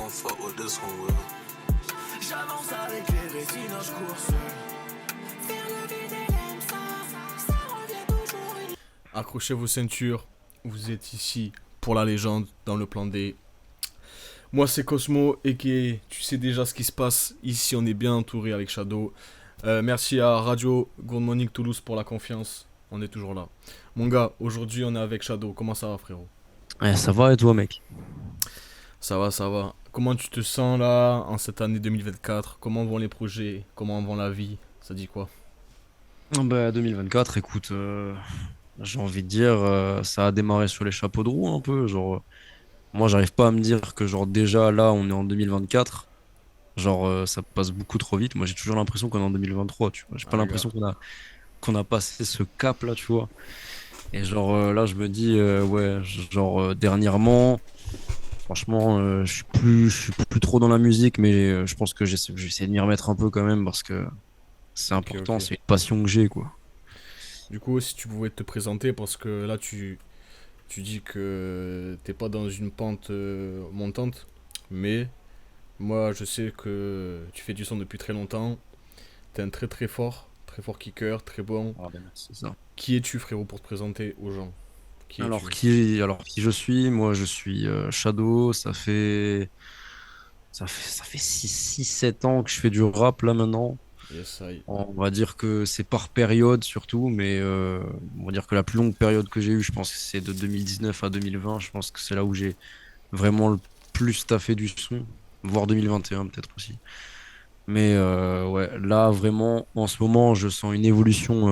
fuck with this one, will. J'avance avec les rétines, je cours seul. Faire le vide et l'aime ça revient toujours. Accrochez vos ceintures, vous êtes ici pour la légende dans le plan D. Moi c'est Cosmo et tu sais déjà ce qui se passe. Ici on est bien entouré avec Shadow. Merci à Radio Good Morning Toulouse pour la confiance. On est toujours là. Mon gars, aujourd'hui on est avec Shadow. Comment ça va, frérot? Ouais, ça va et toi, mec? Ça va, ça va. Comment tu te sens là en cette année 2024? Comment vont les projets? Comment vont la vie? Ça dit quoi? Ah bah, 2024, écoute, j'ai envie de dire, ça a démarré sur les chapeaux de roue un peu. Genre, moi, j'arrive pas à me dire que, genre, déjà là, on est en 2024. Genre, ça passe beaucoup trop vite. Moi, j'ai toujours l'impression qu'on est en 2023, tu vois. J'ai pas Ah, gars. l'impression qu'on a passé ce cap-là, tu vois. Et genre, là, je me dis, ouais, genre, dernièrement, franchement, je suis plus trop dans la musique, mais je pense que j'essaie de m'y remettre un peu quand même parce que c'est Ok, important, ok. c'est une passion que j'ai, quoi. Du coup, si tu pouvais te présenter, parce que là, tu dis que t'es pas dans une pente montante, mais moi, je sais que tu fais du son depuis très longtemps. T'es un très fort kicker, très bon. Ah ben, c'est ça. Qui es-tu, frérot, pour te présenter aux gens? Qui Alors es-tu? qui je suis? Moi, je suis Shadow. Ça fait 6 7 ans que je fais du rap là maintenant. Yes, I. On va dire que c'est par période surtout, mais on va dire que la plus longue période que j'ai eue, je pense que c'est de 2019 à 2020. Je pense que c'est là où j'ai vraiment le plus taffé du son, voire 2021 peut-être aussi. Mais ouais, là vraiment, en ce moment, je sens une évolution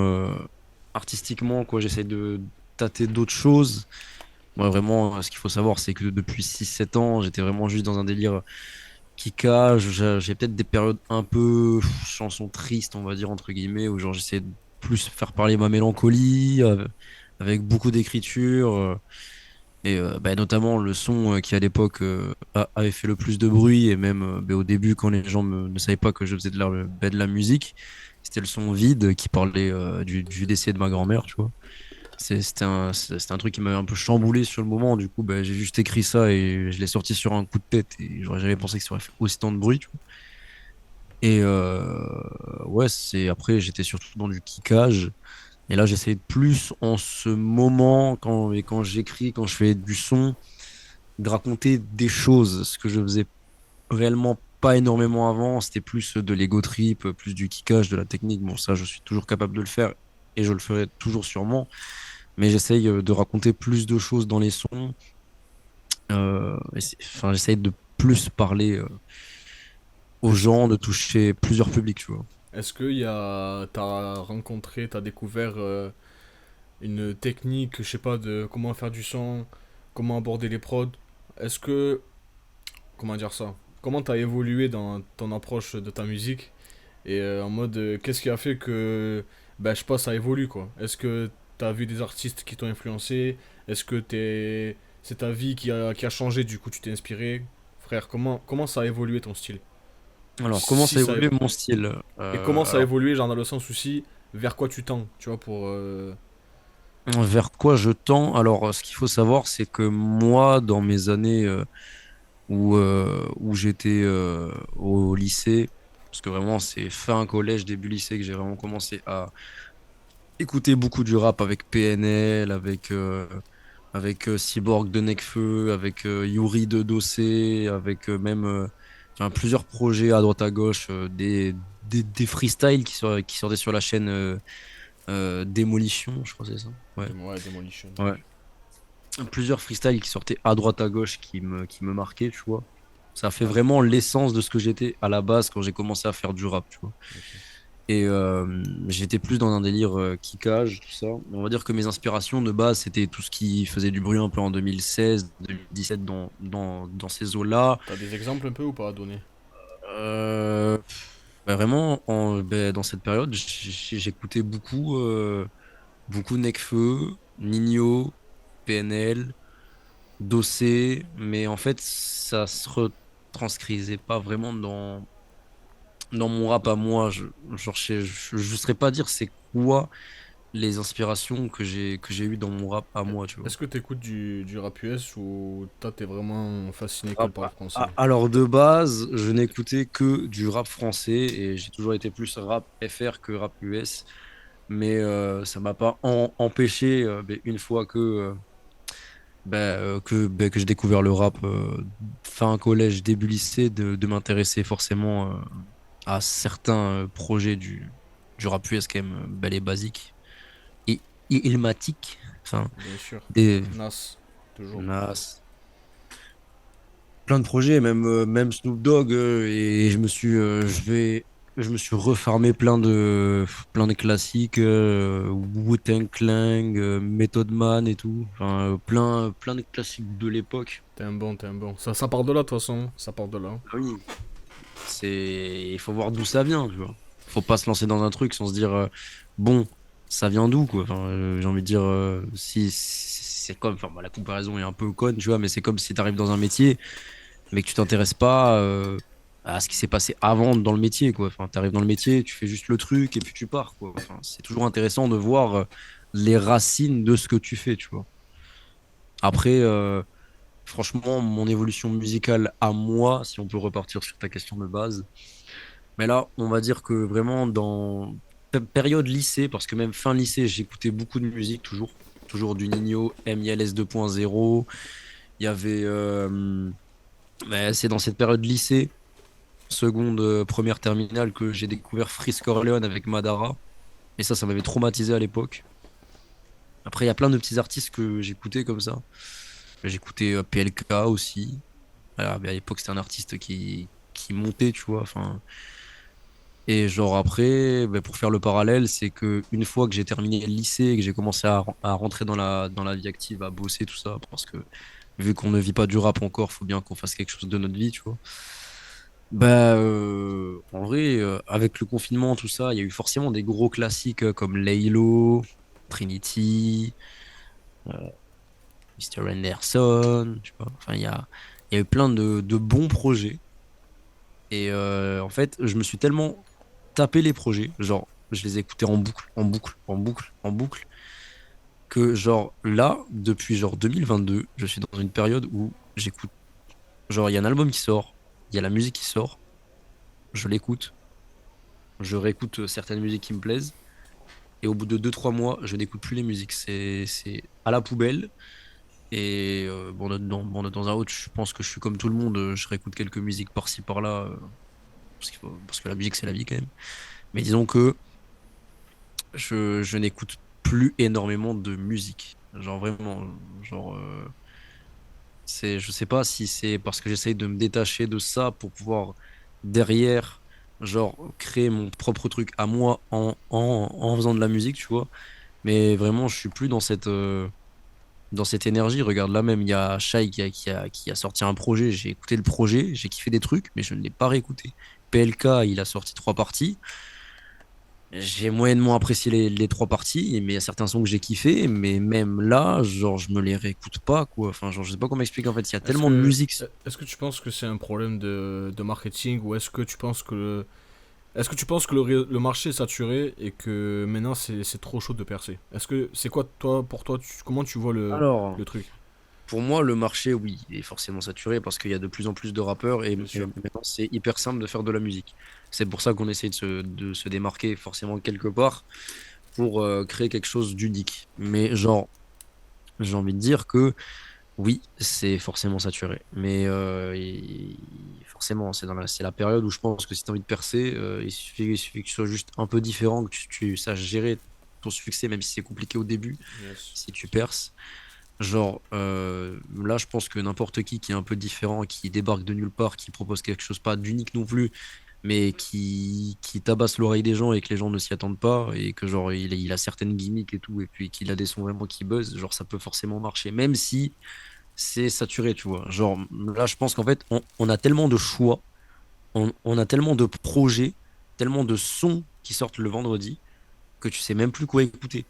artistiquement, quoi. J'essaie de tâter d'autres choses. Moi, vraiment, ce qu'il faut savoir, c'est que depuis 6 7 ans, j'étais vraiment juste dans un délire kickage. J'ai peut-être des périodes un peu chansons tristes, on va dire, entre guillemets, où genre j'essaie de plus faire parler ma mélancolie, avec beaucoup d'écriture. Et bah, notamment le son qui à l'époque avait fait le plus de bruit, et même bah, au début, quand les gens ne savaient pas que je faisais de la musique, c'était le son Vide qui parlait du décès de ma grand-mère, tu vois. C'était un truc qui m'avait un peu chamboulé sur le moment. Du coup, bah, j'ai juste écrit ça et je l'ai sorti sur un coup de tête. Et j'aurais jamais pensé que ça aurait fait aussi tant de bruit, tu vois. Et ouais, après, j'étais surtout dans du kickage. Et là, j'essaie de plus en ce moment, quand j'écris, quand je fais du son, de raconter des choses. Ce que je faisais réellement pas énormément avant, c'était plus de l'ego trip, plus du kickage, de la technique. Bon, ça, je suis toujours capable de le faire et je le ferai toujours sûrement. Mais j'essaye de raconter plus de choses dans les sons. Enfin, j'essaye de plus parler aux Est-ce gens, de toucher plusieurs publics, tu vois. est-ce que t'as rencontré, t'as découvert une technique, je sais pas, de comment faire du son, comment aborder les prods? Est-ce que, comment dire ça? Comment t'as évolué dans ton approche de ta musique? Et en mode, qu'est-ce qui a fait que, bah, je sais pas, ça évolue quoi? Est-ce que t'as vu des artistes qui t'ont influencé? Est-ce que c'est ta vie qui a changé, du coup tu t'es inspiré? Frère, comment ça a évolué ton style? Alors, comment Si ça a ça a évolué évo- mon style? Et comment ça a Alors, évolué, genre dans le sens aussi, vers quoi tu tends, tu vois, pour... vers quoi je tends? Alors, ce qu'il faut savoir, c'est que moi, dans mes années où j'étais au lycée, parce que vraiment, c'est fin collège, début lycée que j'ai vraiment commencé à écouter beaucoup du rap avec PNL, avec Cyborg de Nekfeu, avec Yuri de Dossé, avec même enfin, plusieurs projets à droite à gauche, des freestyles qui sortaient sur la chaîne Demolition, je crois que c'est ça. Ouais. Ouais, Demolition. Ouais. Plusieurs freestyles qui sortaient à droite à gauche qui me marquaient, tu vois. Ça a fait Ah, vraiment l'essence de ce que j'étais à la base quand j'ai commencé à faire du rap, tu vois. ok. Et j'étais plus dans un délire kickage, tout ça. On va dire que mes inspirations de base, c'était tout ce qui faisait du bruit un peu en 2016, 2017, dans ces eaux-là. T'as des exemples un peu ou pas à donner? Euh, Bah, vraiment, dans cette période, j'écoutais beaucoup Nekfeu, Nino, PNL, Dossé, mais en fait, ça se retranscrivait pas vraiment dans mon rap à moi. Genre, je ne saurais pas dire c'est quoi. les inspirations que j'ai eues dans mon rap à moi, tu vois. Est-ce que tu écoutes du rap US ou toi t'es vraiment fasciné que Rap- par le français? Alors de base, je n'écoutais que du rap français et j'ai toujours été plus rap FR que rap US. Mais ça m'a pas empêché, ben, une fois que j'ai découvert le rap fin collège, début lycée, de m'intéresser forcément à certains projets du rap US quand même, ben, les basiques et ilmatic, enfin Bien sûr. des Nas, toujours. Nas, plein de projets, même Snoop Dogg, et je me suis refarmé plein de classiques, Wu-Tang Clan, Method Man et tout, enfin, plein de classiques de l'époque. T'es un bon, t'es un bon. Ça part de là, de toute façon. Ça part de là. Ah oui. Il faut voir d'où ça vient, tu vois. Faut pas se lancer dans un truc sans se dire, bon, ça vient d'où, quoi. Enfin, j'ai envie de dire, si c'est comme, enfin, bon, la comparaison est un peu conne, tu vois, mais c'est comme si tu arrives dans un métier mais que tu t'intéresses pas à ce qui s'est passé avant dans le métier, quoi. Enfin, tu arrives dans le métier, tu fais juste le truc et puis tu pars, quoi. Enfin, c'est toujours intéressant de voir les racines de ce que tu fais, tu vois. Après, franchement, mon évolution musicale à moi, si on peut repartir sur ta question de base, mais là, on va dire que vraiment dans période lycée, parce que même fin lycée, j'écoutais beaucoup de musique, toujours du Nino, MILS 2.0. Il y avait, mais c'est dans cette période lycée seconde, première terminale que j'ai découvert Frisk Orleans avec Madara. Et ça m'avait traumatisé à l'époque. Après, il y a plein de petits artistes que j'écoutais comme ça. J'écoutais PLK aussi. Alors, à l'époque, c'était un artiste qui montait, tu vois. Enfin, et genre après, ben, pour faire le parallèle, c'est que une fois que j'ai terminé le lycée et que j'ai commencé à rentrer dans la vie active, à bosser, tout ça, parce que vu qu'on ne vit pas du rap encore, faut bien qu'on fasse quelque chose de notre vie, tu vois. Bah, en vrai, avec le confinement, tout ça, il y a eu forcément des gros classiques comme Laylo, Trinity, euh, Mr. Anderson, tu vois. Enfin, il y a eu plein de bons projets. Et en fait, je me suis tellement tapé les projets, genre, je les ai écoutés en boucle, en boucle, en boucle, en boucle, que genre là, depuis genre 2022, je suis dans une période où j'écoute, genre, il y a un album qui sort, il y a la musique qui sort, je l'écoute, je réécoute certaines musiques qui me plaisent. Et au bout de 2 3 mois, je n'écoute plus les musiques. C'est à la poubelle. Et bon, de temps à autre, je pense que je suis comme tout le monde. Je réécoute quelques musiques par-ci, par-là. Parce que la musique, c'est la vie quand même. Mais disons que je n'écoute plus énormément de musique. Genre vraiment. Genre, je sais pas si c'est parce que j'essaye de me détacher de ça pour pouvoir derrière, genre, créer mon propre truc à moi en faisant de la musique, tu vois. Mais vraiment, je suis plus dans cette énergie. Regarde là même, il y a Shai qui a sorti un projet. J'ai écouté le projet, j'ai kiffé des trucs, mais je ne l'ai pas réécouté. PLK, il a sorti 3 parties. J'ai moyennement apprécié les 3 parties, mais il y a certains sons que j'ai kiffé, mais même là, genre, je me les réécoute pas, quoi. Enfin, genre, je sais pas comment expliquer en fait. Il y a Est-ce tellement de que, musique. est-ce que tu penses que c'est un problème de marketing ou est-ce que tu penses que le marché est saturé et que maintenant c'est trop chaud de percer? Est-ce que c'est quoi toi pour toi comment tu vois Alors, le truc? pour moi, le marché, oui, il est forcément saturé parce qu'il y a de plus en plus de rappeurs et Bien sûr. maintenant, c'est hyper simple de faire de la musique. C'est pour ça qu'on essaie de se démarquer forcément quelque part pour créer quelque chose d'unique. Mais genre, j'ai envie de dire que oui, c'est forcément saturé. Mais forcément, c'est la période où je pense que si tu as envie de percer, il suffit que tu sois juste un peu différent, que tu saches gérer ton succès, même si c'est compliqué au début, Yes. si tu perces. Genre, là, je pense que n'importe qui est un peu différent, qui débarque de nulle part, qui propose quelque chose pas d'unique non plus, mais qui tabasse l'oreille des gens et que les gens ne s'y attendent pas, et que genre, il a certaines gimmicks et tout, et puis qu'il a des sons vraiment qui buzzent, genre, ça peut forcément marcher, même si c'est saturé, tu vois. Genre, là, je pense qu'en fait, on a tellement de choix, on a tellement de projets, tellement de sons qui sortent le vendredi, que tu sais même plus quoi écouter.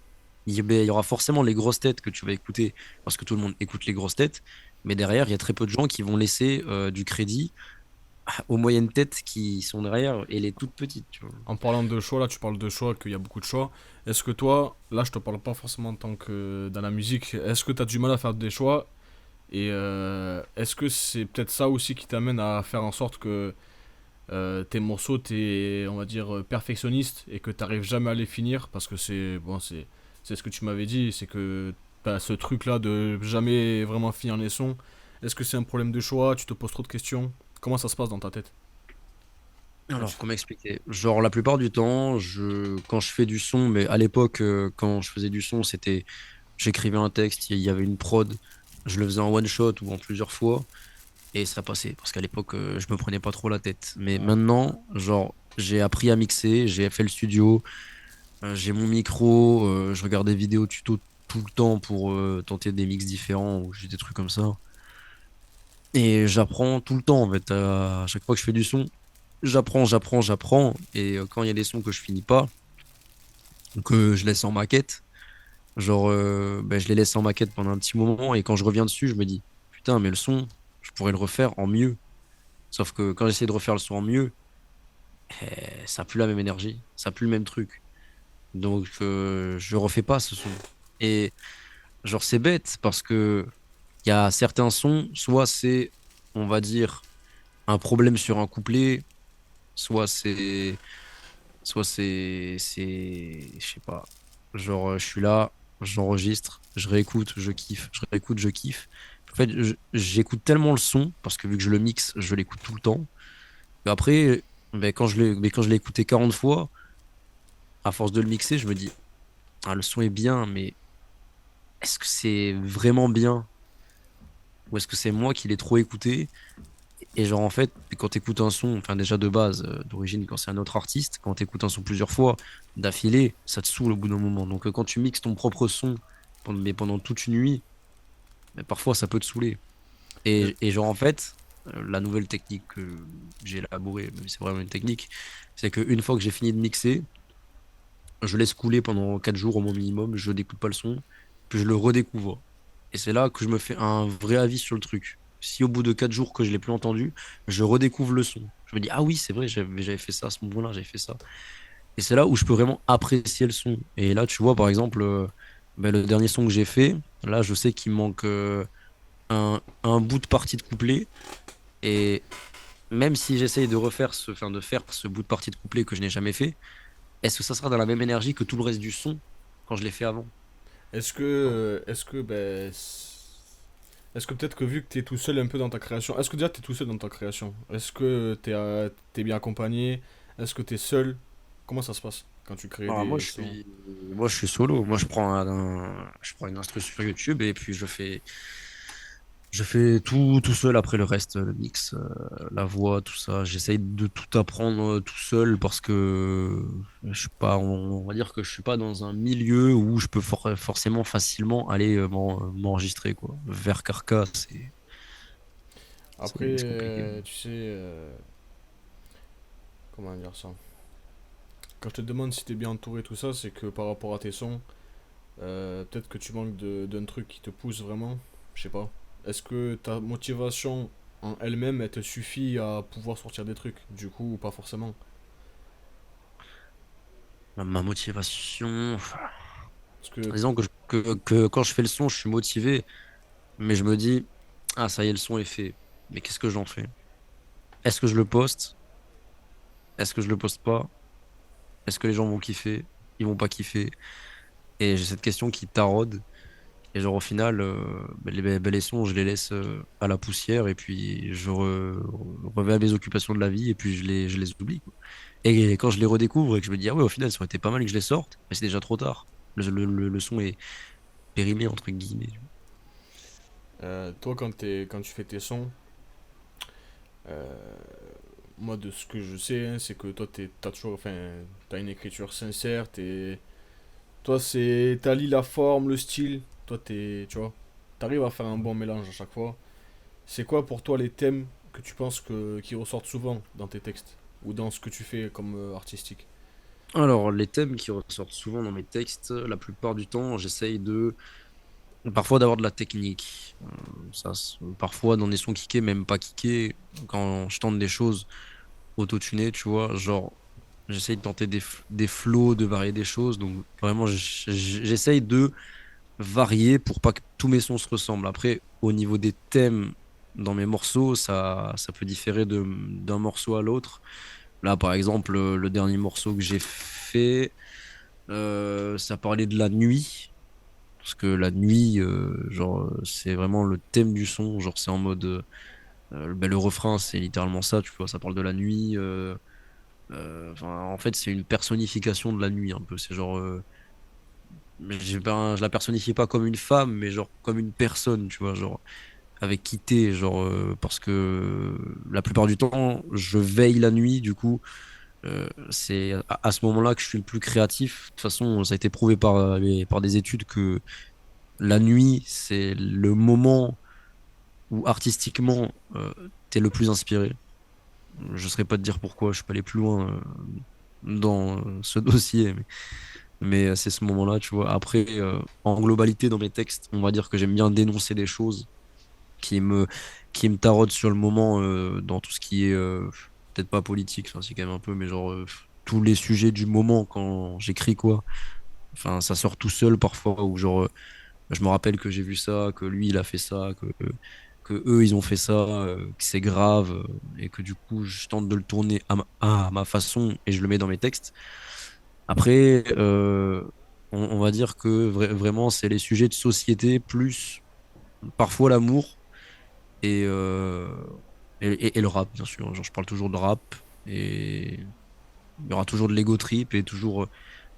Il y aura forcément les grosses têtes que tu vas écouter parce que tout le monde écoute les grosses têtes, mais derrière, il y a très peu de gens qui vont laisser du crédit aux moyennes têtes qui sont derrière et les toutes petites, tu vois. En parlant de choix, là, tu parles de choix, qu'il y a beaucoup de choix. Est-ce que toi, là, je te parle pas forcément en tant que dans la musique, est-ce que tu as du mal à faire des choix? Et est-ce que c'est peut-être ça aussi qui t'amène à faire en sorte que tes morceaux, t'es, on va dire, perfectionniste et que t'arrives jamais à les finir? Parce que c'est, bon, c'est ce que tu m'avais dit, c'est que t'as ce truc-là de jamais vraiment finir les sons. Est-ce que c'est un problème de choix? Tu te poses trop de questions? Comment ça se passe dans ta tête quand tu Alors, fais? comment expliquer? Genre, la plupart du temps, quand je fais du son, mais à l'époque, quand je faisais du son, j'écrivais un texte, il y avait une prod, je le faisais en one shot ou en plusieurs fois, et ça passait. Parce qu'à l'époque, je me prenais pas trop la tête. Mais Ouais. maintenant, genre, j'ai appris à mixer, j'ai fait le studio, j'ai mon micro, je regarde des vidéos tuto tout le temps pour tenter des mix différents ou j'ai des trucs comme ça. Et j'apprends tout le temps, en fait. À chaque fois que je fais du son, j'apprends. Et quand il y a des sons que je finis pas, que je laisse en maquette, genre, ben, je les laisse en maquette pendant un petit moment. Et quand je reviens dessus, je me dis, putain, mais le son, je pourrais le refaire en mieux. Sauf que quand j'essaie de refaire le son en mieux, ça n'a plus la même énergie, ça n'a plus le même truc. Donc, je refais pas ce son. Et genre, c'est bête parce que il y a certains sons, soit c'est, on va dire, un problème sur un couplet, soit je sais pas. Genre, je suis là, j'enregistre, je réécoute, je kiffe, je réécoute, je kiffe. En fait, j'écoute tellement le son, parce que vu que je le mixe, je l'écoute tout le temps. Et après, ben, quand je l'ai écouté 40 fois, à force de le mixer, je me dis, ah, le son est bien, mais est-ce que c'est vraiment bien? Ou est-ce que c'est moi qui l'ai trop écouté? Et genre, en fait, quand tu écoutes un son, enfin, déjà de base, d'origine, quand c'est un autre artiste, quand tu écoutes un son plusieurs fois d'affilée, ça te saoule au bout d'un moment. Donc, quand tu mixes ton propre son, mais pendant toute une nuit, mais parfois ça peut te saouler. Euh, Et genre, en fait, la nouvelle technique que j'ai élaborée, mais c'est vraiment une technique, c'est qu'une fois que j'ai fini de mixer, je laisse couler pendant 4 jours au moins minimum, je n'écoute pas le son, puis je le redécouvre. Et c'est là que je me fais un vrai avis sur le truc. Si au bout de 4 jours que je l'ai plus entendu, je redécouvre le son. Je me dis, ah oui, c'est vrai, j'avais fait ça à ce moment-là, j'avais fait ça. Et c'est là où je peux vraiment apprécier le son. Et là, tu vois, par exemple, ben, le dernier son que j'ai fait, là, je sais qu'il manque un bout de partie de couplet. Et même si j'essaye de enfin, de faire ce bout de partie de couplet que je n'ai jamais fait, est-ce que ça sera dans la même énergie que tout le reste du son quand je l'ai fait avant? est-ce que peut-être que vu que tu es tout seul un peu dans ta création, est-ce que déjà tu es tout seul dans ta création? Est-ce que t'es bien accompagné? Est-ce que tu es seul? Comment ça se passe quand tu crées Ah, des sons? moi, je suis solo. Moi, je prends une instru sur YouTube et puis je fais tout seul après le reste, le mix, la voix, tout ça. J'essaye de tout apprendre tout seul parce que je suis pas, on va dire que je suis pas dans un milieu où je peux forcément facilement aller m'enregistrer, quoi. Vers Carca, Après, c'est compliqué. tu sais, comment dire ça? Quand je te demande si t'es bien entouré, tout ça, c'est que par rapport à tes sons, peut-être que tu manques d'un truc qui te pousse vraiment. Je sais pas. Est-ce que ta motivation en elle-même, elle te suffit à pouvoir sortir des trucs? Du coup, pas forcément. Ma motivation, Parce que, disons que quand je fais le son, je suis motivé, mais je me dis, ah, ça y est, le son est fait. Mais qu'est-ce que j'en fais? Est-ce que je le poste? Est-ce que je le poste pas? Est-ce que les gens vont kiffer? Ils vont pas kiffer? Et j'ai cette question qui taraude. Et genre, au final, les sons, je les laisse à la poussière et puis reviens à mes occupations de la vie et puis je les oublie, quoi. Et quand je les redécouvre et que je me dis, ah ouais, au final, ça aurait été pas mal que je les sorte, mais c'est déjà trop tard. Le son est périmé, entre guillemets. toi, quand tu fais tes sons, euh, moi, de ce que je sais, hein, c'est que toi, t'as toujours, enfin, t'as une écriture sincère, toi, t'allies la forme, le style, toi, tu vois, t'arrives à faire un bon mélange à chaque fois. C'est quoi pour toi les thèmes que tu penses qui ressortent souvent dans tes textes ou dans ce que tu fais comme artistique? Alors, les thèmes qui ressortent souvent dans mes textes, la plupart du temps, j'essaye de Parfois d'avoir de la technique. Parfois dans des sons kickés, même pas kickés, quand je tente des choses autotunées, tu vois, genre j'essaye de tenter des flows, de varier des choses. Donc vraiment, j'essaye de varier pour pas que tous mes sons se ressemblent. Après, au niveau des thèmes dans mes morceaux, ça peut différer d'un morceau à l'autre. Là, par exemple, le dernier morceau que j'ai fait, ça parlait de la nuit. Parce que la nuit, c'est vraiment le thème du son. Genre, c'est en mode. Ben, le refrain, c'est littéralement ça, tu vois. Ça parle de la nuit. Enfin, en fait, c'est une personnification de la nuit, un peu. C'est genre. Mais je la personnifie pas comme une femme, mais genre comme une personne, tu vois. Genre, avec qui t'es. Genre, parce que la plupart du temps, je veille la nuit, du coup. C'est à ce moment-là que je suis le plus créatif. De toute façon, ça a été prouvé par des études que la nuit, c'est le moment où artistiquement, t'es le plus inspiré. Je ne saurais pas te dire pourquoi, je suis pas allé plus loin dans ce dossier, mais c'est ce moment-là, tu vois. Après, en globalité, dans mes textes, on va dire que j'aime bien dénoncer des choses qui me, qui me taraudent sur le moment dans tout ce qui est, peut-être pas politique, enfin, c'est quand même un peu, mais genre, tous les sujets du moment quand j'écris, quoi. Enfin, ça sort tout seul parfois, ou genre, je me rappelle que j'ai vu ça, que lui, il a fait ça, que eux, ils ont fait ça, que c'est grave, et que du coup, je tente de le tourner à ma façon et je le mets dans mes textes. Après, on va dire que vraiment, c'est les sujets de société plus parfois l'amour et, euh, et le rap, bien sûr. Genre, je parle toujours de rap et il y aura toujours de l'ego trip et toujours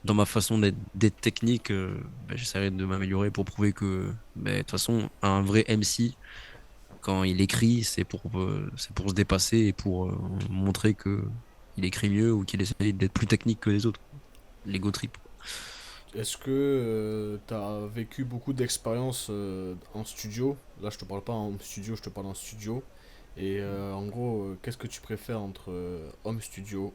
dans ma façon d'être technique, ben, j'essaierai de m'améliorer pour prouver que, ben, de toute façon, un vrai MC, quand il écrit, c'est pour se dépasser et pour montrer que il écrit mieux ou qu'il essaye d'être plus technique que les autres. L'ego trip. Est-ce que tu as vécu beaucoup d'expériences en studio? Là, je te parle pas en studio, je te parle en studio. Et en gros, qu'est-ce que tu préfères entre home studio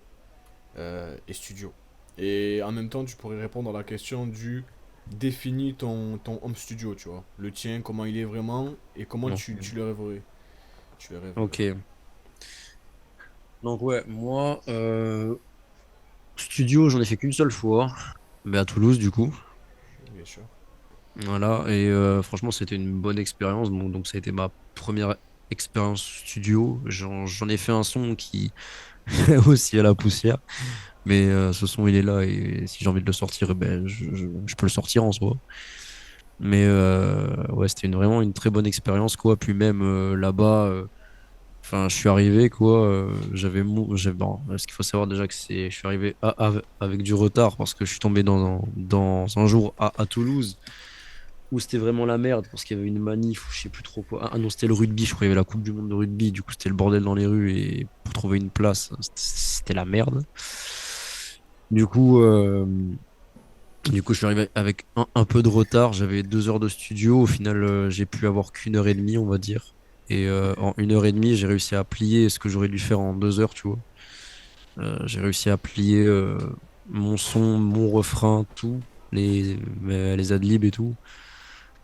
et studio? Et en même temps, tu pourrais répondre à la question du définis ton home studio, tu vois. Le tien, comment il est vraiment et comment Non. tu le rêverais. Tu le rêverais. Ok. Donc ouais, moi, studio, j'en ai fait qu'une seule fois, mais à Toulouse du coup. Bien sûr. Voilà, et franchement, c'était une bonne expérience. Bon, donc ça a été ma première expérience studio. J'en ai fait un son qui aussi à la poussière. Mais ce son, il est là et si j'ai envie de le sortir, eh ben, je peux le sortir en soi. Mais ouais, c'était vraiment une très bonne expérience, quoi. Puis même là-bas, enfin, je suis arrivé, quoi. Bon, ce qu'il faut savoir déjà que je suis arrivé avec du retard parce que je suis tombé dans un jour à Toulouse où c'était vraiment la merde parce qu'il y avait une manif ou je sais plus trop quoi. Ah non, c'était le rugby, je crois qu'il y avait la Coupe du Monde de rugby. Du coup, c'était le bordel dans les rues et pour trouver une place, c'était la merde. Du coup, euh, du coup, je suis arrivé avec un peu de retard. J'avais 2 heures de studio. Au final, j'ai pu avoir qu'une heure et demie, on va dire. Et en une heure et demie, j'ai réussi à plier ce que j'aurais dû faire en 2 heures, tu vois. J'ai réussi à plier mon son, mon refrain, tout, les adlibs et tout.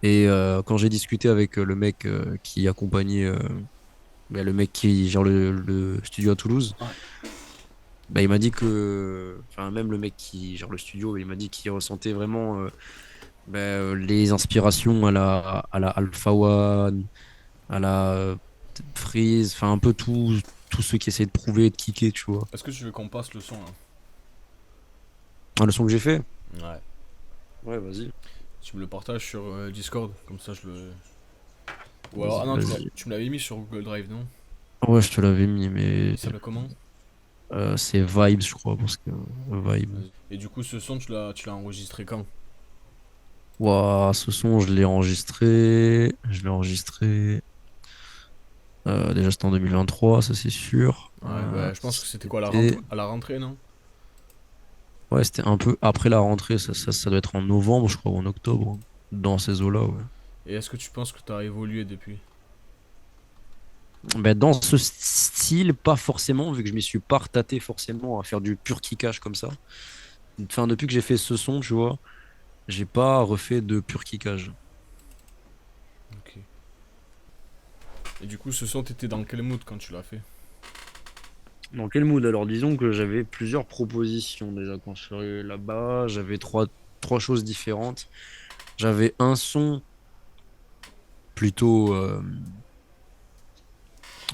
Et quand j'ai discuté avec le mec qui accompagnait le mec qui gère le studio à Toulouse, bah, il m'a dit que, enfin, même le mec qui gère le studio, il m'a dit qu'il ressentait vraiment les inspirations à la Alpha One, à la Freeze, enfin, un peu tous ceux qui essaient de prouver, de kicker, tu vois. Est-ce que tu veux qu'on passe le son là? Ah, le son que j'ai fait? Ouais. Ouais, vas-y. Tu me le partages sur Discord, comme ça je le. Ou alors, Vas-y, ah non, vas-y. tu me l'avais mis sur Google Drive, non? Ouais, je te l'avais mis, mais Il s'appelle comment? c'est Vibes, je crois, parce que Vibes. Vas-y. Et du coup, ce son, tu l'as enregistré quand? Ouah, ce son, je l'ai enregistré. Je l'ai enregistré. Déjà, c'était en 2023, ça c'est sûr. Ouais, bah, je pense que c'était quoi, C'était à la rentrée, non? ouais, c'était un peu après la rentrée. Ça doit être en novembre, je crois, ou en octobre. Dans ces eaux-là, ouais. Et est-ce que tu penses que tu as évolué depuis? Ben, dans ce style, pas forcément, vu que je m'y suis pas retâté forcément à faire du pur kickage comme ça. Enfin, depuis que j'ai fait ce son, tu vois, j'ai pas refait de pur kickage. Et du coup, ce son, t'étais dans quel mood quand tu l'as fait? Dans quel mood? Alors, disons que j'avais plusieurs propositions déjà quand je suis là-bas. J'avais trois choses différentes. J'avais plutôt, euh,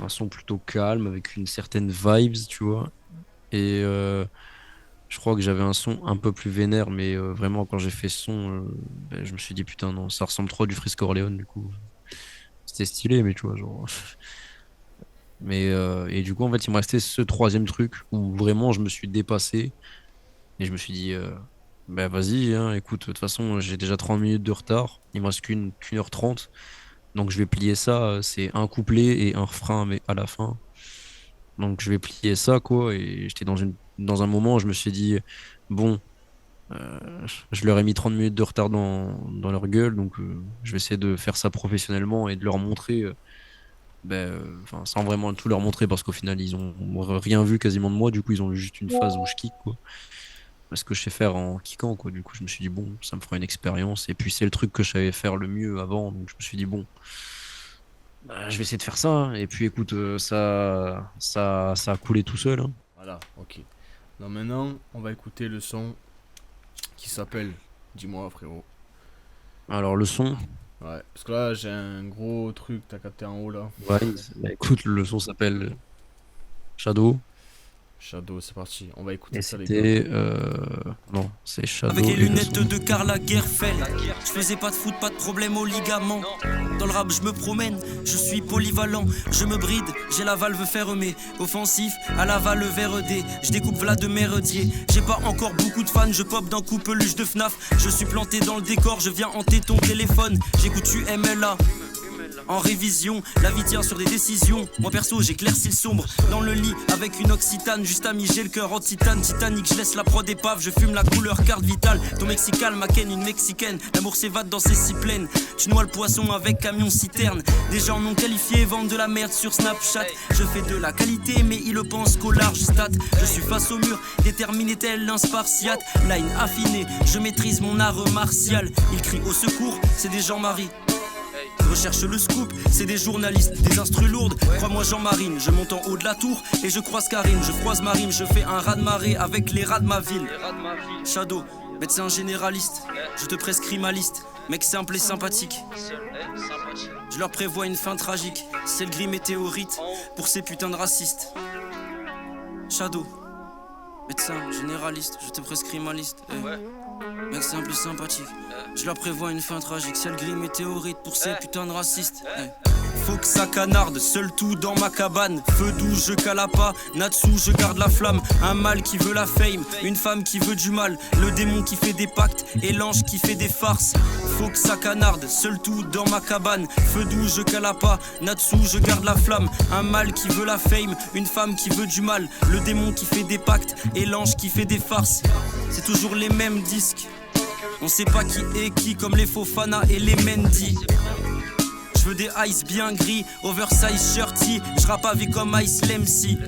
un son plutôt calme avec une certaine vibes, tu vois. Et je crois que j'avais un son un peu plus vénère, mais vraiment, quand j'ai fait ce son, ben, je me suis dit, putain, non, ça ressemble trop à du Frisk Orleans, du coup. C'était stylé, mais tu vois, genre. Mais, et du coup, en fait, il me restait ce troisième truc où vraiment je me suis dépassé et je me suis dit, bah vas-y, hein, écoute, de toute façon, j'ai déjà 30 minutes de retard, il me reste qu'une heure 30, donc je vais plier ça. C'est un couplet et un refrain mais à la fin. Donc je vais plier ça, quoi. Et j'étais dans un moment où je me suis dit, bon, je leur ai mis 30 minutes de retard dans leur gueule, donc je vais essayer de faire ça professionnellement et de leur montrer. Ben, enfin, sans vraiment tout leur montrer parce qu'au final ils ont rien vu quasiment de moi, du coup ils ont vu juste une phase où je kick, quoi, ce que je sais faire en kickant, quoi. Du coup je me suis dit bon, ça me fera une expérience et puis c'est le truc que je savais faire le mieux avant, donc je me suis dit bon, bah, je vais essayer de faire ça, hein. Et puis écoute, ça a coulé tout seul, hein. Voilà, ok. Donc maintenant, on va écouter le son qui s'appelle Dis-moi, frérot. Alors le son, Ouais, parce que là, j'ai un gros truc, t'as capté en haut là. ouais, bah, écoute, le son s'appelle Shadow Shadow, c'est parti. On va écouter et ça, les gars. c'était non, c'est Avec Shadow les et le lunettes son. de Karl Lagerfeld. Je faisais pas de foot, pas de problème au ligament. Dans le rap, je me promène, je suis polyvalent. Je me bride, j'ai la valve fermée. Offensif, à la valve VRD. Je découpe Vlad de Méredier. J'ai pas encore beaucoup de fans, je pop d'un coup peluche de FNAF. Je suis planté dans le décor, je viens hanter ton téléphone. J'écoute UMLA. En révision, la vie tient sur des décisions. Moi perso, j'éclaircis le sombre. Dans le lit, avec une occitane. Juste ami, j'ai le cœur en titane. Titanic, je laisse la prod épave. Je fume la couleur carte vitale. Ton mexical, ma ken, une mexicaine. L'amour s'évade dans ses six plaines. Tu noies le poisson avec camion citerne. Des gens non qualifiés vendent de la merde sur Snapchat. Je fais de la qualité, mais ils le pensent qu'au large stat. Je suis face au mur, déterminé tel un spartiate. Line affinée, je maîtrise mon art martial. Ils crient au secours, c'est des Jean-Marie. Recherche le scoop, c'est des journalistes, des instrus lourdes. Crois-moi Jean-Marine, je monte en haut de la tour et je croise Karine, je croise ma rime, je fais un raz de marée avec les rats de ma ville. Shadow, médecin généraliste, je te prescris ma liste. Mec simple et sympathique. Je leur prévois une fin tragique. C'est le gris météorite pour ces putains de racistes. Shadow, médecin généraliste, je te prescris ma liste. Mec simple et sympathique. Je leur prévois une fin tragique. C'est le gris météorite pour ces putains de racistes. Faut que ça canarde, seul tout dans ma cabane. Feu doux, je cala pas, Natsu, je garde la flamme. Un mâle qui veut la fame, une femme qui veut du mal. Le démon qui fait des pactes et l'ange qui fait des farces. Faut que ça canarde, seul tout dans ma cabane. Feu doux, je cala pas, Natsu, je garde la flamme. Un mâle qui veut la fame, une femme qui veut du mal. Le démon qui fait des pactes et l'ange qui fait des farces. C'est toujours les mêmes disques. On sait pas qui est qui, comme les Fofana et les Mendy. Je veux des ice bien gris, oversize shirty. Je rappe avec comme Ice Lemsi.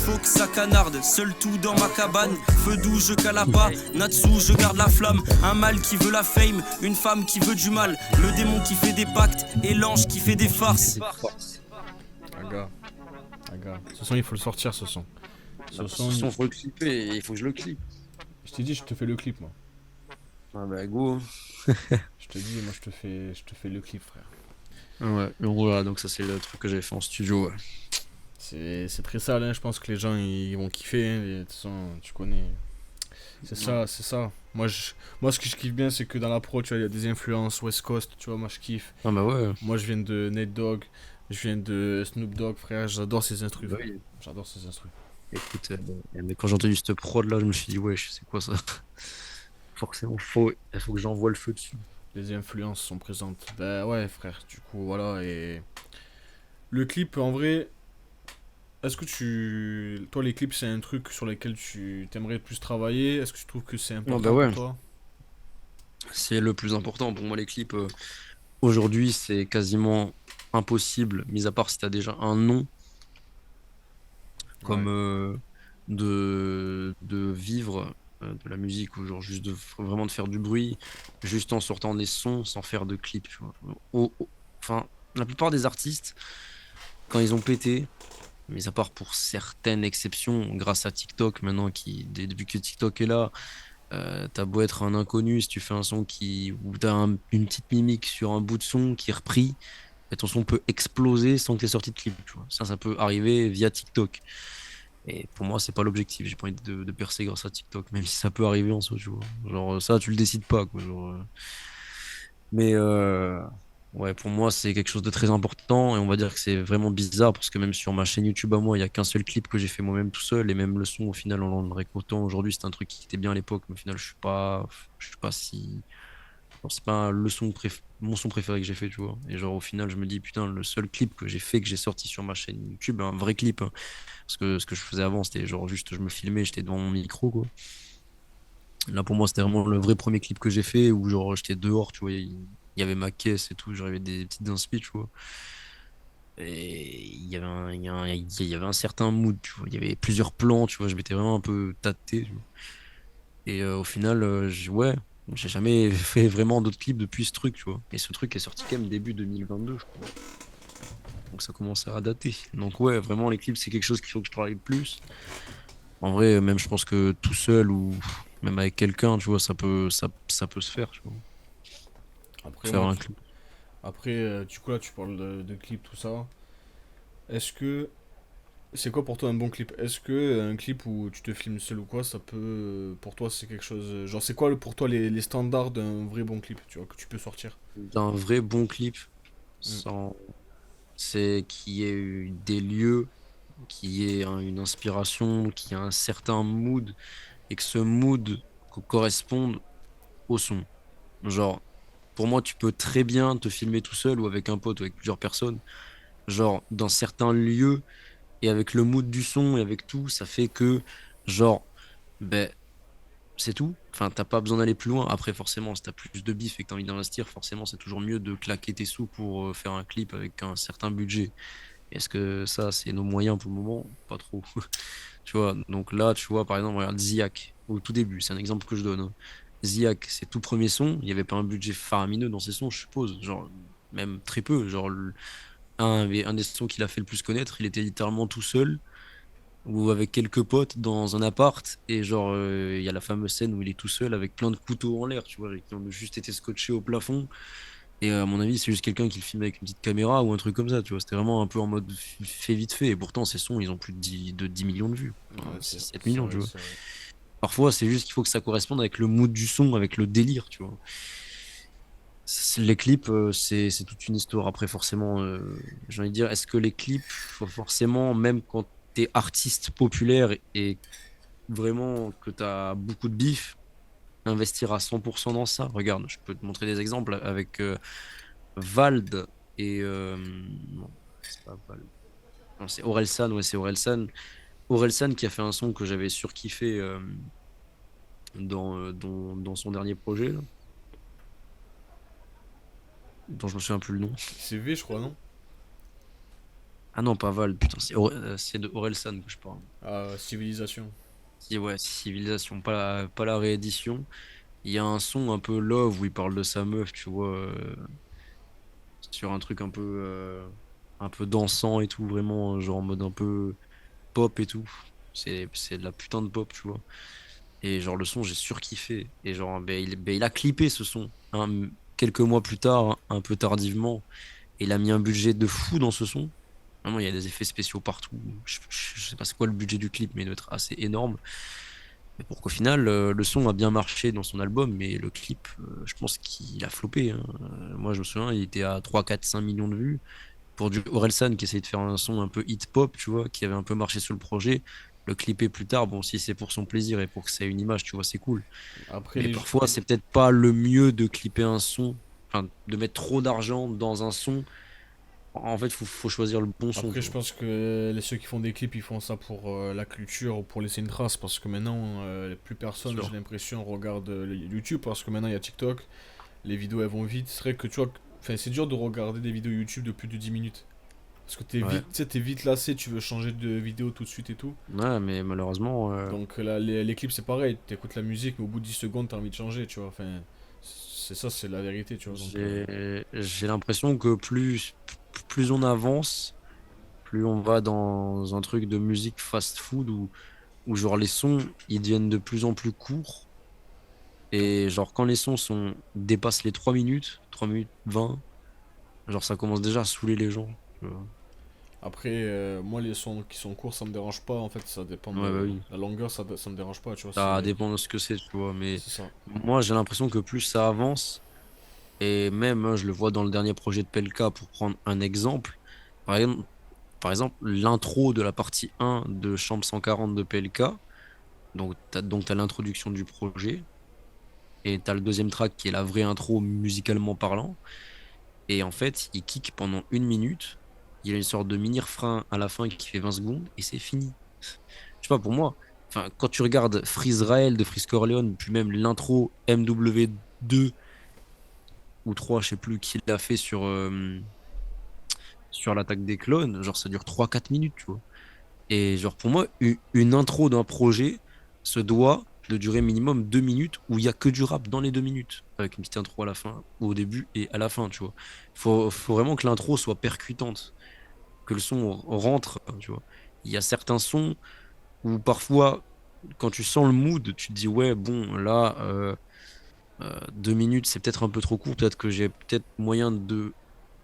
Faut que ça canarde, seul tout dans ma cabane. Feu doux, je cala pas, Natsu, je garde la flamme. Un mâle qui veut la fame, une femme qui veut du mal. Le démon qui fait des pactes et l'ange qui fait des farces. Aga. Ce son, il faut le sortir, ce son. Ce son, faut le clipper et il faut que je le clip. Je t'ai dit, je te fais le clip, moi. Ah bah go. Je te dis, moi, je te fais le clip, frère. Ouais, donc voilà, donc ça c'est le truc que j'avais fait en studio. Ouais. C'est très sale, hein. Je pense que les gens, ils vont kiffer, hein. De toute façon, tu connais. C'est ça, c'est ça. Moi, ce que je kiffe bien, c'est que dans la pro, tu vois, il y a des influences West Coast, tu vois, moi, je kiffe. Ah bah ouais. Moi, je viens de Nate Dogg, je viens de Snoop Dogg, frère, j'adore ces instrus. Bah oui. J'adore ces instrus. Écoute, mais quand j'ai entendu cette prod là, je me suis dit, wesh, c'est quoi ça? Forcément, il faut que j'envoie le feu dessus. Les influences sont présentes. Ben ouais, frère, du coup, voilà. Et le clip, en vrai, est-ce que toi, les clips, c'est un truc sur lequel tu t'aimerais plus travailler? Est-ce que tu trouves que c'est Non, important bah ouais, pour toi? c'est le plus important pour moi, les clips. Aujourd'hui, c'est quasiment impossible, mis à part si t'as déjà un nom, Ouais. comme de vivre de la musique, ou genre juste vraiment de faire du bruit, juste en sortant des sons sans faire de clips, tu vois. Enfin, la plupart des artistes, quand ils ont pété, mais à part pour certaines exceptions, grâce à TikTok maintenant, depuis que TikTok est là, t'as beau être un inconnu, si tu fais un son où t'as une petite mimique sur un bout de son qui est repris, et ton son peut exploser sans que t'aies sorti de clip, tu vois. Ça peut arriver via TikTok. Et pour moi, c'est pas l'objectif. J'ai pas envie de percer grâce à TikTok, même si ça peut arriver en soi, tu vois. Genre, ça, tu le décides pas, quoi. Mais ouais, pour moi, c'est quelque chose de très important. Et on va dire que c'est vraiment bizarre parce que même sur ma chaîne YouTube à moi, il y a qu'un seul clip que j'ai fait moi-même tout seul. Et même le son, au final, on l'en récoltant aujourd'hui, c'est un truc qui était bien à l'époque. Mais au final, je suis pas si. Genre, c'est pas mon son préféré que j'ai fait, tu vois. Et genre, au final, je me dis, putain, le seul clip que j'ai fait, que j'ai sorti sur ma chaîne YouTube, un vrai clip, hein. Parce que ce que je faisais avant, c'était genre juste, je me filmais, j'étais devant mon micro, quoi. Là, pour moi, c'était vraiment le vrai premier clip que j'ai fait où, genre, j'étais dehors, tu vois. Il y avait ma caisse et tout, j'avais des petites inspi, tu vois. Et il y avait un certain mood, tu vois. Il y avait plusieurs plans, tu vois. Je m'étais vraiment un peu tâté, tu vois. Et au final, ouais, j'ai jamais fait vraiment d'autres clips depuis ce truc, tu vois. Et ce truc est sorti quand même début 2022, je crois. Donc ça commence à dater. Donc ouais, vraiment, les clips, c'est quelque chose qu'il faut que je travaille plus. En vrai, même je pense que tout seul ou même avec quelqu'un, tu vois, ça peut se faire, tu vois. Après, Faire moi, un clip. après, du coup, là, tu parles de clips, tout ça. Est-ce que c'est quoi pour toi un bon clip? Est-ce que un clip où tu te filmes seul ou quoi, ça peut, pour toi, c'est quelque chose. Genre, c'est quoi pour toi les standards d'un vrai bon clip, tu vois, que tu peux sortir? Un vrai bon clip, Hmm. sans... c'est qu'il y ait eu des lieux, qu'il y ait une inspiration, qu'il y ait un certain mood, et que ce mood corresponde au son. Genre, pour moi, tu peux très bien te filmer tout seul ou avec un pote ou avec plusieurs personnes. Genre, dans certains lieux, et avec le mood du son et avec tout, ça fait que, genre, ben, c'est tout. Enfin, t'as pas besoin d'aller plus loin. Après, forcément, si t'as plus de bif et que t'as envie d'investir, forcément, c'est toujours mieux de claquer tes sous pour faire un clip avec un certain budget. Est-ce que ça, c'est nos moyens pour le moment? Pas trop. Tu vois, donc là, tu vois, par exemple, regarde Ziak, au tout début, c'est un exemple que je donne, hein. Ziak, ses tout premiers sons, il n'y avait pas un budget faramineux dans ses sons, je suppose. Genre, même très peu. Genre, un des sons qu'il a fait le plus connaître, il était littéralement tout seul ou avec quelques potes dans un appart et genre il y a la fameuse scène où il est tout seul avec plein de couteaux en l'air, tu vois, qui ont juste été scotchés au plafond et à mon avis c'est juste quelqu'un qui le filme avec une petite caméra ou un truc comme ça, tu vois, c'était vraiment un peu en mode fait vite fait et pourtant ces sons ils ont plus de 10 millions de vues, enfin, Ouais, 6 7 c'est millions, tu vrai, vois. c'est vrai. Parfois c'est juste qu'il faut que ça corresponde avec le mood du son, avec le délire, tu vois. Les clips, c'est toute une histoire. Après, forcément, j'ai envie de dire, est-ce que les clips, faut forcément, même quand t'es artiste populaire et vraiment que tu as beaucoup de bif, investir à 100% dans ça. Regarde, je peux te montrer des exemples avec Vald et non, c'est pas Vald. Non, c'est Orelsan, ouais, c'est Orelsan. Orelsan qui a fait un son que j'avais surkiffé dans son dernier projet, là, dont je me souviens plus le nom. C'est V, je crois, non? Ah non, pas Vald, putain, c'est de Orelsan que je parle. Ah, Civilisation. Si, ouais, Civilisation, pas la réédition. Il y a un son un peu love où il parle de sa meuf, tu vois. Sur un truc un peu dansant et tout, vraiment, genre en mode un peu pop et tout. C'est de la putain de pop, tu vois. Et genre le son, j'ai surkiffé. Et genre, ben, il a clippé ce son, hein, quelques mois plus tard, hein, un peu tardivement. Et il a mis un budget de fou dans ce son. Vraiment, il y a des effets spéciaux partout. Je sais pas c'est quoi le budget du clip, mais il doit être assez énorme. Mais pour qu'au final, le son a bien marché dans son album, mais le clip, je pense qu'il a floppé, hein. Moi, je me souviens, il était à 3 4 5 millions de vues. Pour du Orelsan qui essayait de faire un son un peu hip-hop, tu vois, qui avait un peu marché sur le projet, le clipper plus tard, bon, si c'est pour son plaisir et pour que ça ait une image, tu vois, c'est cool. Après, Mais parfois, c'est peut-être pas le mieux de clipper un son, enfin, de mettre trop d'argent dans un son. En fait, faut choisir le bon son, Après, tu je vois. pense que ceux qui font des clips, ils font ça pour la culture ou pour laisser une trace. Parce que maintenant, plus personne, j'ai Sûr. l'impression, regarde YouTube. Parce que maintenant, il y a TikTok. Les vidéos, elles vont vite. C'est vrai que tu vois, enfin, c'est dur de regarder des vidéos YouTube de plus de 10 minutes. Parce que Ouais. tu sais, t'es vite lassé, tu veux changer de vidéo tout de suite et tout. Ouais, mais malheureusement, Donc là, les clips, c'est pareil. T'écoutes la musique, mais au bout de 10 secondes, t'as envie de changer, tu vois. Enfin, c'est ça, c'est la vérité, tu vois. Donc, j'ai l'impression que plus on avance, plus on va dans un truc de musique fast-food où genre les sons, ils deviennent de plus en plus courts. Et genre quand les sons dépassent les 3 minutes, 3 minutes 20, genre ça commence déjà à saouler les gens. Tu vois. Après, moi, les sons qui sont courts, ça me dérange pas. En fait, ça dépend Ouais, bah de oui. la longueur, ça me dérange pas, tu vois. Ça dépend de ce que c'est, tu vois. Mais C'est ça. moi, j'ai l'impression que plus ça avance, et même, hein, je le vois dans le dernier projet de Pelka, pour prendre un exemple. Par exemple, l'intro de la partie 1 de Chambre 140 de PLK. Donc, t'as l'introduction du projet. Et t'as le deuxième track qui est la vraie intro musicalement parlant. Et en fait, il kick pendant 1 minute. Il y a une sorte de mini-refrain à la fin qui fait 20 secondes et c'est fini. Je sais pas, pour moi, enfin, quand tu regardes Freezerael de Freeze Corleone, puis même l'intro MW2 ou 3 je sais plus, qui l'a fait sur l'attaque des clones, genre ça dure 3 4 minutes, tu vois. Et genre pour moi, une intro d'un projet se doit de durer minimum 2 minutes où il y a que du rap dans les 2 minutes, avec une petite intro à la fin, au début et à la fin, tu vois. Faut vraiment que l'intro soit percutante, que le son rentre, tu vois. Il y a certains sons où parfois, quand tu sens le mood, tu te dis ouais, bon, là, 2 minutes, c'est peut-être un peu trop court, peut-être que j'ai peut-être moyen de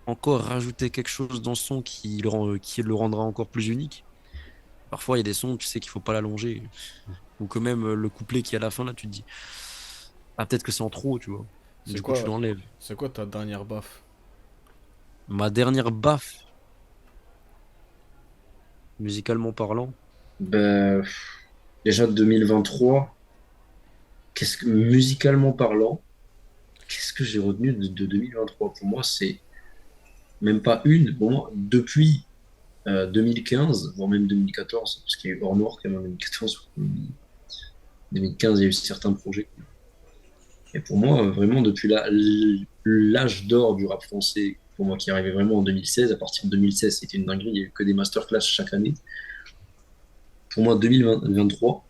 encore rajouter quelque chose dans le son qui le rendra encore plus unique. Parfois, il y a des sons, tu sais qu'il faut pas l'allonger. Ou que même le couplet qui est à la fin, là, tu te dis, ah, peut-être que c'est en trop, tu vois. C'est Du coup, tu quoi, l'enlèves. c'est quoi ta dernière baffe? Ma dernière baffe, musicalement parlant, Ben, déjà 2023, musicalement parlant, qu'est-ce que j'ai retenu de 2023? Pour moi, c'est même pas une. Pour moi, depuis 2015, voire même 2014, parce qu'il y a eu Hors Noir quand même en 2014, 2015, il y a eu certains projets. Et pour moi, vraiment, depuis l'âge d'or du rap français, pour moi qui est arrivé vraiment en 2016, à partir de 2016, c'était une dinguerie, il n'y a eu que des masterclass chaque année. Pour moi, 2023,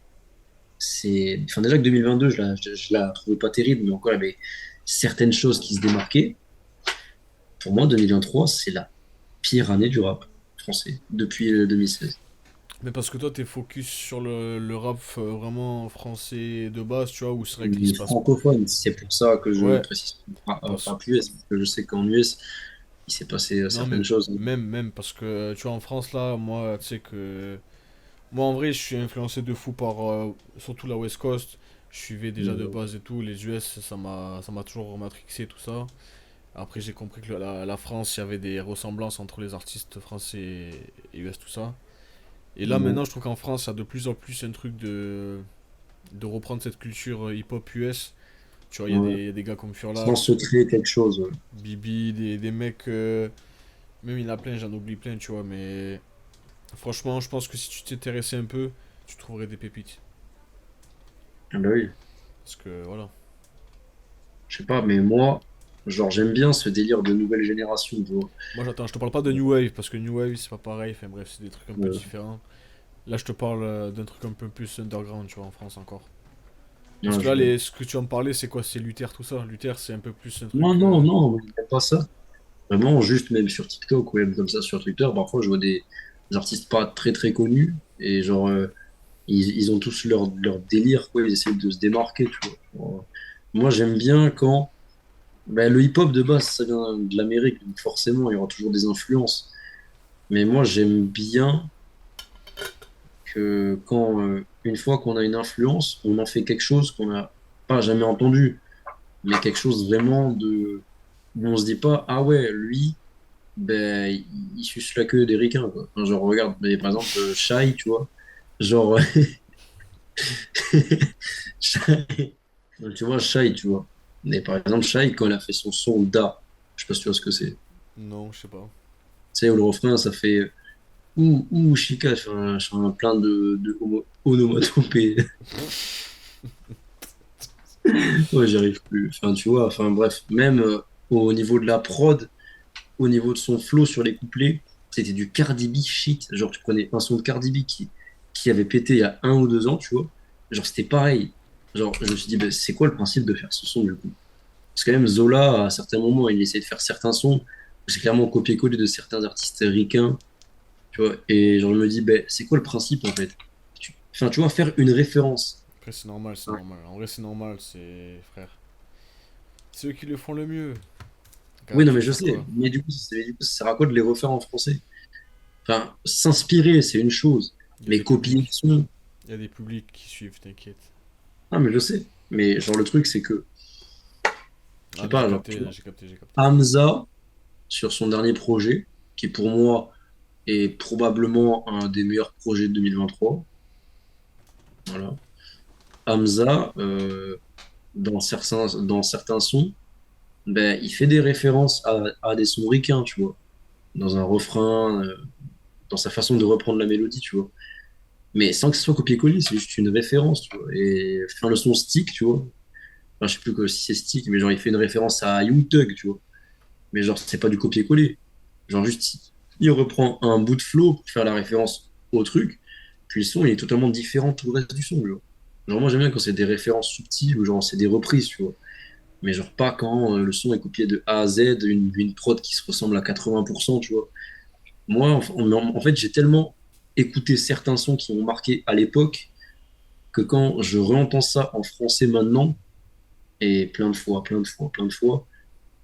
c'est. Enfin, déjà que 2022, je la trouvais pas terrible, mais encore, il y avait certaines choses qui se démarquaient. Pour moi, 2023, c'est la pire année du rap français depuis 2016. Mais parce que toi, t'es focus sur le rap vraiment français de base, tu vois, où c'est vrai qu'il Les se passe. francophones, c'est pour ça que je Ouais, précise pas, parce pas US, parce que je sais qu'en US, il s'est passé Non, mais certaines choses. même parce que, tu vois, en France, là, moi, tu sais que. Moi, en vrai, je suis influencé de fou par surtout la West Coast. Je suivais déjà de Euh, base et tout. Les US, ça m'a toujours matrixé, tout ça. Après, j'ai compris que la France, il y avait des ressemblances entre les artistes français et US, tout ça. Et là, euh, maintenant, je trouve qu'en France, il y a de plus en plus un truc de reprendre cette culture hip-hop US. Tu vois, ouais. il y a des gars comme Sans Furlas, se créer quelque chose. Ouais. Bibi, des mecs. Même il y en a plein, j'en oublie plein, tu vois, mais. Franchement, je pense que si tu t'intéressais un peu, tu trouverais des pépites. Ah bah oui. Parce que voilà. Je sais pas, mais moi, genre, j'aime bien ce délire de nouvelle génération. Tu vois. Moi j'attends, je te parle pas de New Wave, parce que New Wave c'est pas pareil, enfin bref, c'est des trucs un peu Euh, différents. Là je te parle d'un truc un peu plus underground, tu vois, en France encore. Parce non, que là, ce que tu vas me parler, c'est quoi? C'est Luther, tout ça. Luther, c'est un peu plus un non, truc. non, non, même pas ça. Vraiment, juste même sur TikTok ou même comme ça sur Twitter, parfois je vois des artistes pas très très connus et genre, ils ont tous leur délire, quoi. Ils essaient de se démarquer, tu vois. Genre, moi, j'aime bien quand. Ben, le hip-hop de base, ça vient de l'Amérique, donc forcément, il y aura toujours des influences. Mais moi, j'aime bien que quand, une fois qu'on a une influence, on en fait quelque chose qu'on n'a pas jamais entendu, mais quelque chose vraiment de. Où on se dit pas, ah ouais, lui, ben, il suce la queue des ricains, quoi. Enfin, genre, regarde, mais par exemple, Shai, tu vois. Genre, Shai, tu vois, Shai, tu vois. Mais par exemple, Shai, quand elle a fait son son Da, je sais pas si tu vois ce que c'est. Tu Non, je sais pas. sais, où le refrain, ça fait ou chica, je fais plein de onomatopées. Ouais, j'y arrive plus. Enfin, tu vois, enfin, bref, même au niveau de la prod, au niveau de son flow sur les couplets, c'était du Cardi B shit. Genre, tu prenais un son de Cardi B qui avait pété il y a 1 ou 2 ans, tu vois. Genre, c'était pareil. Genre, je me suis dit, bah, c'est quoi le principe de faire ce son, du coup? Parce que même Zola, à certains moments, il essayait de faire certains sons. C'est clairement copier-coller de certains artistes ricains Tu vois, et genre, je me dis, ben, c'est quoi le principe en fait? Enfin, tu vois, faire une référence. Après, c'est normal, c'est Ouais. normal. En vrai, c'est normal, c'est. Frère. C'est eux qui le font le mieux. Oui, Regarde, non, tu mais veux je faire sais, quoi? mais du coup, ça sert à quoi de les refaire en français? Enfin, s'inspirer, c'est une chose, Il y a mais des copier le publics. son, Il y a des publics qui suivent, t'inquiète. ah, mais je sais. Mais genre, le truc, c'est que, je Ah, sais mais j'ai pas, genre, tu capté, vois, j'ai capté, j'ai capté. Hamza, sur son dernier projet, qui pour moi est probablement un des meilleurs projets de 2023, voilà. Hamza, dans certains sons, ben, il fait des références à des sons ricains, tu vois, dans un refrain, dans sa façon de reprendre la mélodie, tu vois. Mais sans que ce soit copier-coller, c'est juste une référence, tu vois. Et enfin, le son Stick, tu vois. Enfin, je sais plus si c'est Stick, mais genre, il fait une référence à Young Thug, tu vois. Mais genre, c'est pas du copier-coller. Genre, juste, il reprend un bout de flow pour faire la référence au truc, puis le son, il est totalement différent de tout le reste du son, tu vois. Genre, moi, j'aime bien quand c'est des références subtiles ou genre, c'est des reprises, tu vois. Mais genre, pas quand le son est copié de A à Z, une prod qui se ressemble à 80%, tu vois. Moi, en fait, j'ai tellement écouté certains sons qui m'ont marqué à l'époque que quand je réentends ça en français maintenant, et plein de fois, plein de fois, plein de fois,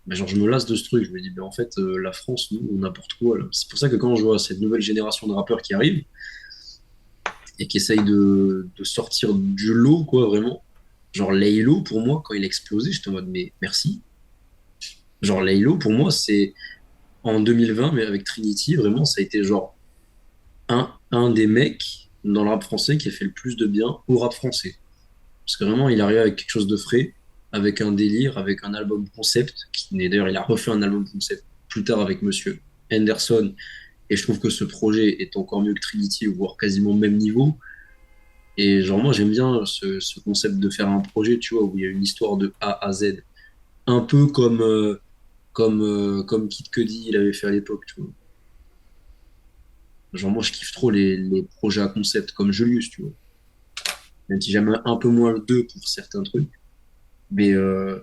ben genre je me lasse de ce truc. Je me dis, ben en fait, la France, nous, on n'importe quoi, là. C'est pour ça que quand je vois cette nouvelle génération de rappeurs qui arrive et qui essayent de sortir du lot, quoi, vraiment, genre Laylo, pour moi, quand il a explosé, j'étais en mode, mais merci. Genre Laylo, pour moi, c'est en 2020, mais avec Trinity, vraiment, ça a été genre un des mecs dans le rap français qui a fait le plus de bien au rap français. Parce que vraiment, il arrive avec quelque chose de frais, avec un délire, avec un album concept, qui n'est d'ailleurs, il a refait un album concept plus tard avec Monsieur Henderson, et je trouve que ce projet est encore mieux que Trinity, voire quasiment au même niveau. Et genre, moi, j'aime bien ce concept de faire un projet, tu vois, où il y a une histoire de A à Z, un peu comme Kid Cudi, il avait fait à l'époque, tu vois. Genre, moi, je kiffe trop les projets à concept, comme Julius, tu vois. Même si j'aime un peu moins le 2 pour certains trucs. Mais je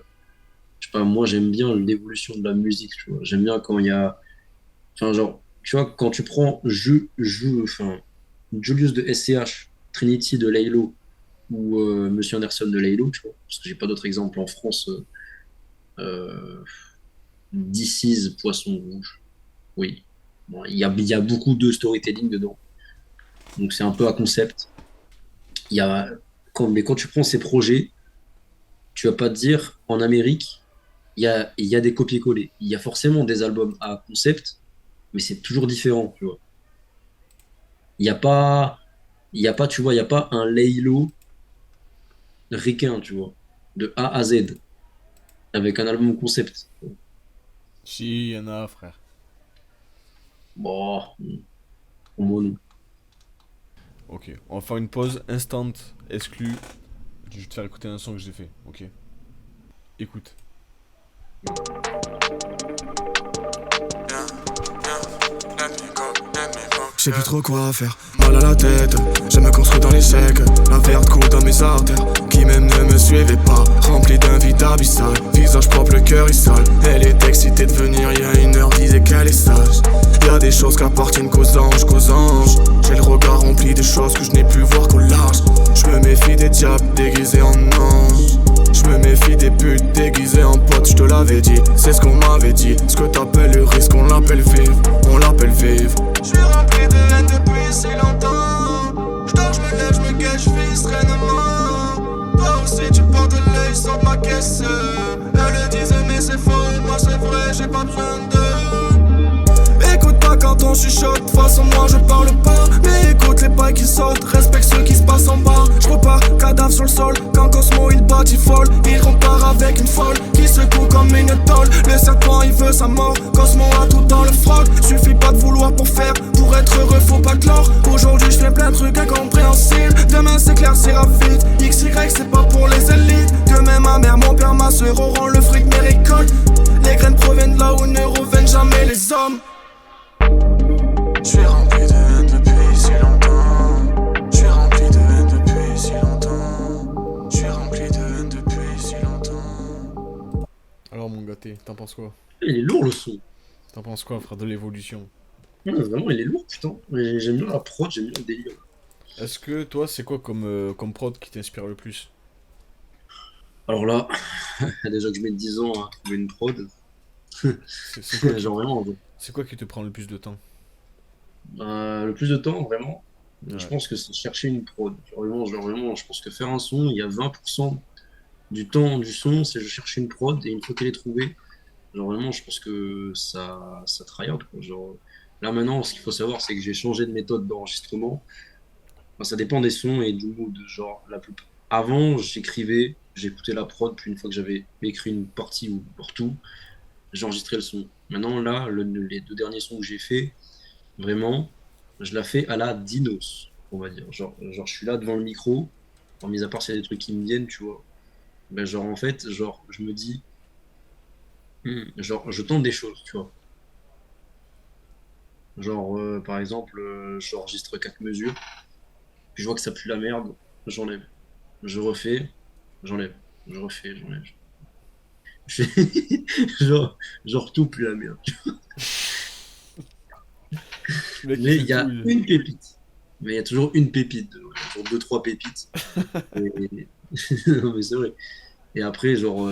sais pas, moi j'aime bien l'évolution de la musique, tu vois. J'aime bien quand il y a. Enfin, genre, tu vois, quand tu prends enfin, Julius de SCH, Trinity de Laylo ou Monsieur Anderson de Laylo, tu vois, parce que j'ai pas d'autres exemples en France. Euh, This is Poisson Rouge. Oui. Bon, il y a beaucoup de storytelling dedans. Donc c'est un peu à concept. Il y a, mais quand tu prends ces projets, tu vas pas te dire en Amérique, il y a des copier-coller. Il y a forcément des albums à concept, mais c'est toujours différent, tu vois. Il n'y a pas, tu vois, il y a pas un Laylo ricain, tu vois, de A à Z, avec un album concept. Si, y en a, frère. Bon, pour moi, non. Ok, on va faire une pause instant, exclu. Je vais te faire écouter un son que j'ai fait, ok? Écoute. Je sais plus trop quoi faire, mal à la tête. Je me construis dans l'échec. La verte coule dans mes artères. Qui même ne me suivait pas, rempli d'un vide abyssal. Visage propre, le cœur est sale. Elle est excitée de venir, il y a une heure, disait qu'elle est sage. Y'a des choses qui appartiennent qu'aux anges, qu'aux anges. J'ai le regard rempli de choses que je n'ai plus voir qu'au large. Je me méfie des diables déguisés en anges. Je me méfie des putes déguisées en potes, je te l'avais dit. C'est ce qu'on m'avait dit. Ce que t'appelles le risque, on l'appelle vivre. On l'appelle vivre. Je suis rempli de haine depuis si longtemps. Je dors, je me lève, je me cache, je vis sereinement. Toi aussi tu portes l'œil sur ma caisse. Elle le disait mais c'est faux, moi c'est vrai, j'ai pas besoin de. Écoute pas quand on chuchote, de toute façon moi je parle pas. Mais écoute les bails qui sautent, respecte ceux qui se passent en bas. Je repars, cadavre sur le sol, quand Cosmo il batifole. Il repart avec une folle, qui secoue comme une tôle. Le serpent il veut sa mort, Cosmo a tout dans le froc. Suffit pas de vouloir pour faire, pour être heureux faut pas de l'or. Aujourd'hui je fais plein de trucs incompréhensibles, demain s'éclaircira vite. XY c'est pas pour les élites. Demain ma mère, mon père, ma soeur auront le fruit de mes récoltes. Les graines proviennent de là où ne reviennent jamais les hommes. Je suis rempli de haine depuis si longtemps. Je suis rempli de haine depuis si longtemps. Je suis rempli de haine depuis si longtemps. Alors, mon gâté, t'en penses quoi? Il est lourd le son. T'en penses quoi, frère, de l'évolution? Ouais, vraiment, il est lourd, putain. Mais j'aime bien la prod, j'aime bien le délire. Est-ce que toi, c'est quoi comme prod qui t'inspire le plus? Alors là, déjà que je mets 10 ans à trouver une prod, C'est quoi qui, genre vraiment, c'est quoi qui te prend le plus de temps? le plus de temps, vraiment, je Ouais. pense que c'est chercher une prod. Genre vraiment, je pense que faire un son, il y a 20% du temps du son, c'est je cherche une prod, et une fois qu'elle est trouvée, genre vraiment, je pense que ça tryhard, quoi. Genre, là maintenant, ce qu'il faut savoir, c'est que j'ai changé de méthode d'enregistrement. Enfin, ça dépend des sons et du mood. Genre, avant, j'écrivais, j'écoutais la prod, puis une fois que j'avais écrit une partie ou pour tout, j'enregistrais le son. Maintenant, là, les 2 derniers sons que j'ai fait, vraiment, je la fais à la Dinos, on va dire. Genre, je suis là devant le micro, en mis à part s'il y a des trucs qui me viennent, tu vois. Ben, genre, en fait, genre, je me dis, genre, je tente des choses, tu vois. Genre, par exemple, j'enregistre 4 mesures, puis je vois que ça pue la merde, j'enlève. Je refais, j'enlève. Je refais, j'enlève. Je fais- genre, tout pue la merde. Le mec, il Mais fait il y tout. a une pépite. Mais il y a toujours une pépite. Genre 2, 3 pépites. Et- Non, mais c'est vrai. Et après, genre,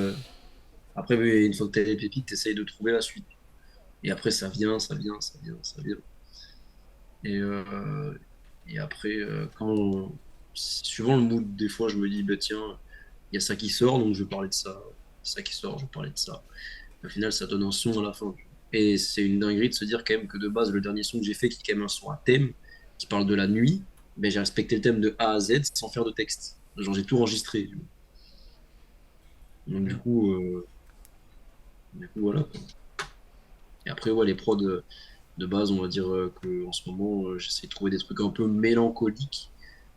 après, mais une fois que tu as les pépites, tu essayes de trouver la suite. Et après, ça vient, ça vient, ça vient, ça vient. Et, et après, suivant le mood, des fois, je me dis, bah, tiens, il y a ça qui sort, donc je vais parler de ça. Ça qui sort, je vais parler de ça. Au final, ça donne un son à la fin. Et c'est une dinguerie de se dire quand même que de base, le dernier son que j'ai fait, qui est quand même un son à thème, qui parle de la nuit, ben, j'ai respecté le thème de A à Z sans faire de texte. Genre, j'ai tout enregistré. Donc, Mm. du coup, voilà, quoi. Et après, ouais, les prods de base, on va dire que en ce moment, j'essaie de trouver des trucs un peu mélancoliques.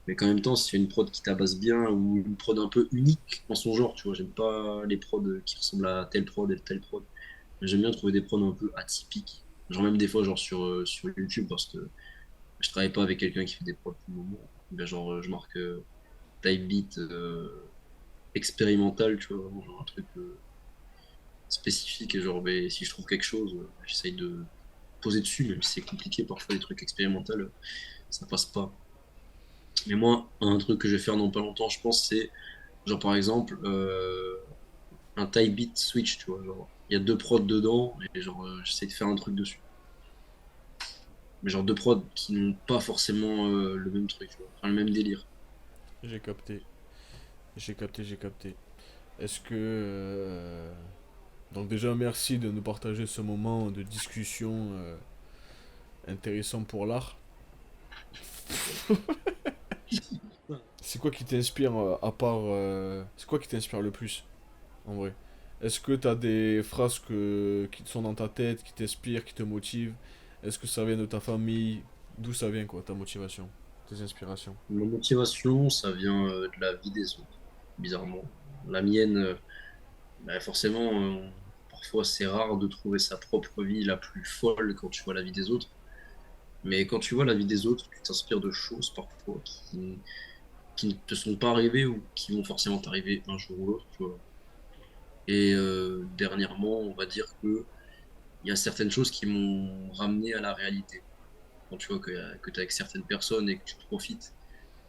Mais qu'en même temps, si c'est une prod qui tabasse bien ou une prod un peu unique en son genre, tu vois, j'aime pas les prods qui ressemblent à telle prod et telle prod. J'aime bien trouver des prods un peu atypiques. Genre même des fois genre sur YouTube parce que je travaille pas avec quelqu'un qui fait des prods pour le moment. Ben genre je marque type beat expérimental, tu vois, vraiment genre un truc spécifique et genre ben, si je trouve quelque chose, j'essaye de poser dessus, même si c'est compliqué parfois des trucs expérimentaux, ça passe pas. Mais moi, un truc que je vais faire dans pas longtemps, je pense, c'est genre par exemple un type beat switch, tu vois, genre il y a 2 prods dedans et genre j'essaie de faire un truc dessus. Mais genre 2 prods qui n'ont pas forcément le même truc, tu vois. Enfin, le même délire. J'ai capté. J'ai capté, j'ai capté. Est-ce que... Donc déjà, merci de nous partager ce moment de discussion intéressant pour l'art. C'est quoi qui t'inspire à part... C'est quoi qui t'inspire le plus, en vrai? Est-ce que t'as des phrases qui te sont dans ta tête, qui t'inspirent, qui te motivent? Est-ce que ça vient de ta famille? D'où ça vient, quoi, ta motivation? Tes inspirations? Ma motivation, ça vient de la vie des autres, bizarrement. La mienne, bah, forcément, parfois c'est rare de trouver sa propre vie la plus folle quand tu vois la vie des autres. Mais quand tu vois la vie des autres, tu t'inspires de choses parfois qui ne te sont pas arrivées ou qui vont forcément t'arriver un jour ou l'autre, tu vois. Et dernièrement, on va dire que il y a certaines choses qui m'ont ramené à la réalité. Quand tu vois que tu es avec certaines personnes et que tu profites,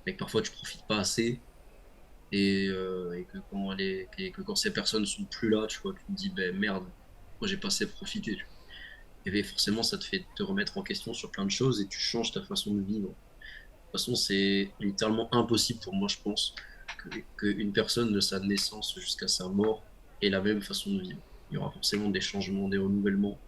mais que parfois tu profites pas assez, et que quand ces personnes sont plus là, tu vois, tu te dis, ben merde, moi j'ai pas assez profité. Tu vois. Et ben, forcément, ça te fait te remettre en question sur plein de choses et tu changes ta façon de vivre. De toute façon, c'est littéralement impossible pour moi, je pense, qu'une personne de sa naissance jusqu'à sa mort ait la même façon de vivre. Il y aura forcément des changements, des renouvellements.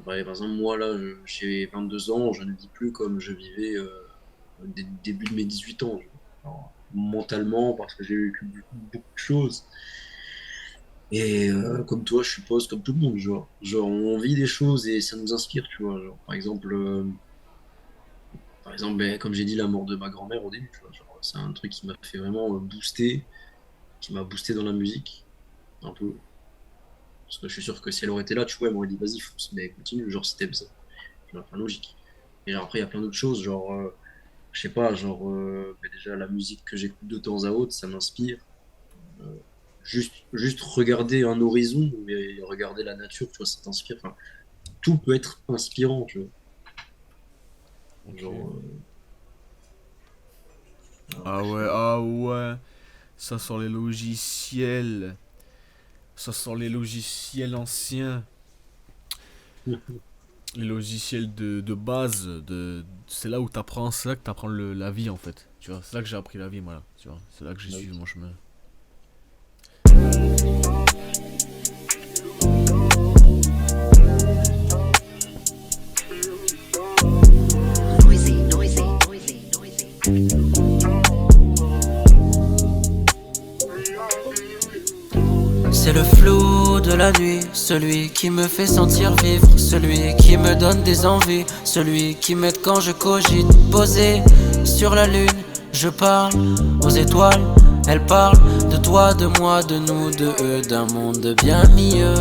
Par exemple, moi, là, j'ai 22 ans, je ne vis plus comme je vivais au début de mes 18 ans. Alors, mentalement, parce que j'ai vécu beaucoup de choses. Et comme toi, je suppose, comme tout le monde, genre, on vit des choses et ça nous inspire, tu vois. Genre, par exemple ben, comme j'ai dit, la mort de ma grand-mère au début, tu vois. Genre, c'est un truc qui m'a fait vraiment booster, qui m'a boosté dans la musique, un peu. Parce que je suis sûr que si elle aurait été là, tu vois, elle m'aurait dit, vas-y, fonce, mais continue, genre, si t'aimes ça. Genre, enfin, logique. Et genre, après, il y a plein d'autres choses, genre, je sais pas, genre, ben, déjà, la musique que j'écoute de temps à autre, ça m'inspire. Euh, juste regarder un horizon et regarder la nature, tu vois, ça t'inspire. Enfin, tout peut être inspirant, tu vois. Ok. Genre, Ah ouais. Ça sent les logiciels. Ça sent les logiciels anciens. Les logiciels de base. C'est là où t'apprends. C'est là que t'apprends la vie en fait. Tu vois, c'est là que j'ai appris la vie, moi. Là, tu vois, c'est là que j'ai suivi mon chemin. C'est le flou de la nuit, celui qui me fait sentir vivre, celui qui me donne des envies, celui qui m'aide quand je cogite. Posé sur la lune, je parle aux étoiles, elles parlent de toi, de moi, de nous, de eux, d'un monde bien mieux.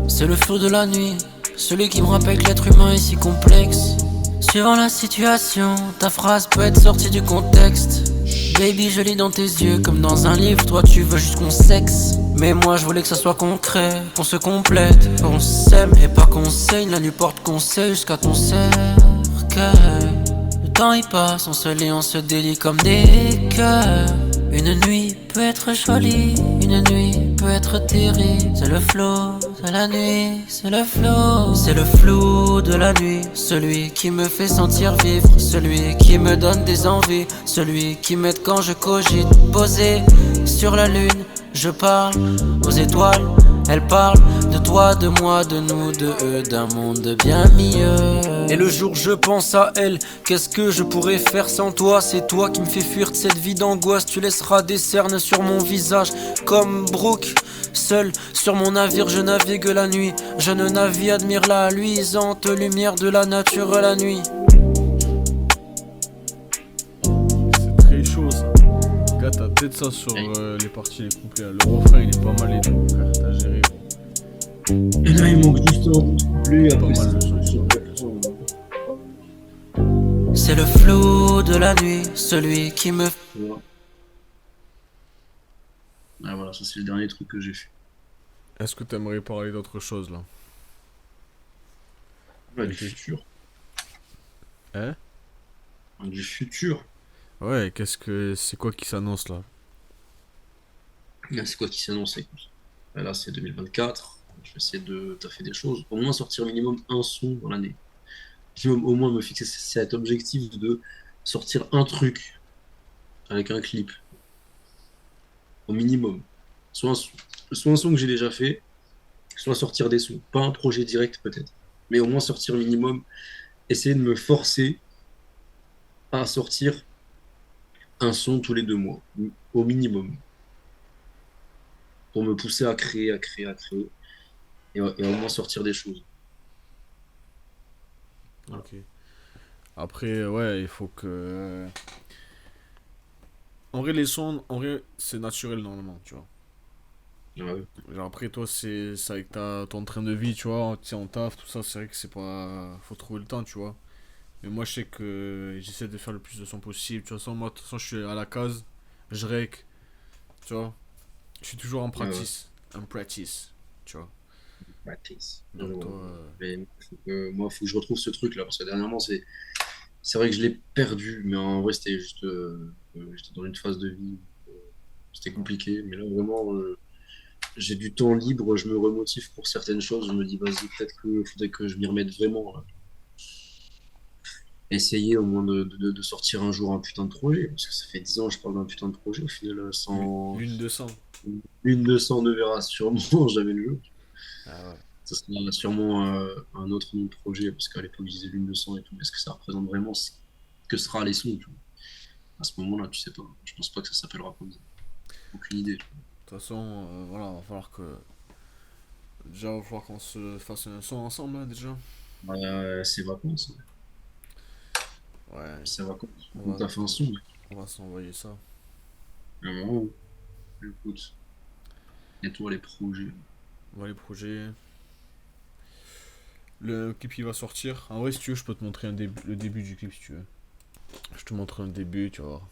C'est le flou de la nuit, celui qui me rappelle que l'être humain est si complexe. Suivant la situation, ta phrase peut être sortie du contexte. Baby, je lis dans tes yeux comme dans un livre. Toi, tu veux juste qu'on sexe. Mais moi, je voulais que ça soit concret, qu'on se complète, qu'on s'aime et pas qu'on saigne. La nuit porte conseil jusqu'à ton cercueil. Le temps il passe, on se lit, on se délie comme des cœurs. Une nuit peut être jolie, une nuit peut être terrible. C'est le flot de la nuit, c'est le flot. C'est le flou de la nuit, celui qui me fait sentir vivre, celui qui me donne des envies, celui qui m'aide quand je cogite. Posé sur la lune, je parle aux étoiles, elles parlent de toi, de moi, de nous, de eux, d'un monde bien mieux. Et le jour je pense à elle, qu'est-ce que je pourrais faire sans toi? C'est toi qui me fais fuir de cette vie d'angoisse. Tu laisseras des cernes sur mon visage comme Brooke. Seul sur mon navire je navigue la nuit. Jeune navire admire la luisante lumière de la nature la nuit. C'est très chaud ça. Gars, t'as peut-être ça sur les parties, les couplets. Là. Le refrain il est pas mal et tout, frère. T'as géré. Gros. Et là, il manque juste un bout de couplet. Pas Après, mal le son, C'est le flou de la nuit, celui qui me... Ah, voilà, ça c'est le dernier truc que j'ai fait. Est-ce que t'aimerais parler d'autre chose là? Ouais, du futur. Hein? Du futur. Ouais, c'est quoi qui s'annonce là? Ah, c'est quoi qui s'est annoncé? Là, c'est 2024. Je vais essayer de taffer des choses. Au moins sortir minimum un son dans l'année. Au moins me fixer cet objectif de sortir un truc avec un clip. Au minimum. Soit un son que j'ai déjà fait, soit sortir des sons. Pas un projet direct peut-être. Mais au moins sortir minimum. Essayer de me forcer à sortir un son tous les 2 mois. Au minimum. Pour me pousser à créer, à créer, à créer. Et au moins sortir des choses. Ok. Après, ouais, il faut que. En vrai, les sons, en vrai, c'est naturel normalement, tu vois. Ouais. Genre après, toi, c'est avec ton train de vie, tu vois, tu sais, en taf, tout ça, c'est vrai que c'est pas. Faut trouver le temps, tu vois. Mais moi, je sais que j'essaie de faire le plus de sons possible. Tu vois, moi, de toute façon, je suis à la case, je rec, tu vois. Je suis toujours en practice. En practice, tu vois. Practice. Donc, toi. Mais moi, faut que je retrouve ce truc-là. Parce que dernièrement, c'est vrai que je l'ai perdu. Mais en vrai, c'était juste. J'étais dans une phase de vie. C'était compliqué. Mais là, vraiment, j'ai du temps libre. Je me remotive pour certaines choses. Je me dis, vas-y, peut-être qu'il faudrait que je m'y remette vraiment. Là. Essayer au moins de sortir un jour un putain de projet. Parce que ça fait 10 ans que je parle d'un putain de projet. Au final, sans. Lune de sang. L'une de 100 ne verra sûrement jamais le jour. Ah ouais. Ça sera sûrement un autre nom de projet, parce qu'à l'époque, je disais l'une de 100 et tout. Est-ce que ça représente vraiment ce que sera les sons, tu vois? À ce moment-là, tu sais pas. Je pense pas que ça s'appellera comme ça. Aucune idée. Tu De toute façon, voilà, va falloir que. Déjà, va falloir qu'on se fasse un son ensemble, là, déjà. vois. C'est vacances. Ouais, C'est vacances. on On va, t'a fait un son. on va s'envoyer ça. Vraiment. Écoute. Et toi, les projets? On va les projets. Le clip il va sortir. En vrai, si tu veux, je peux te montrer le début du clip si tu veux. Je te montre un début, tu vas voir.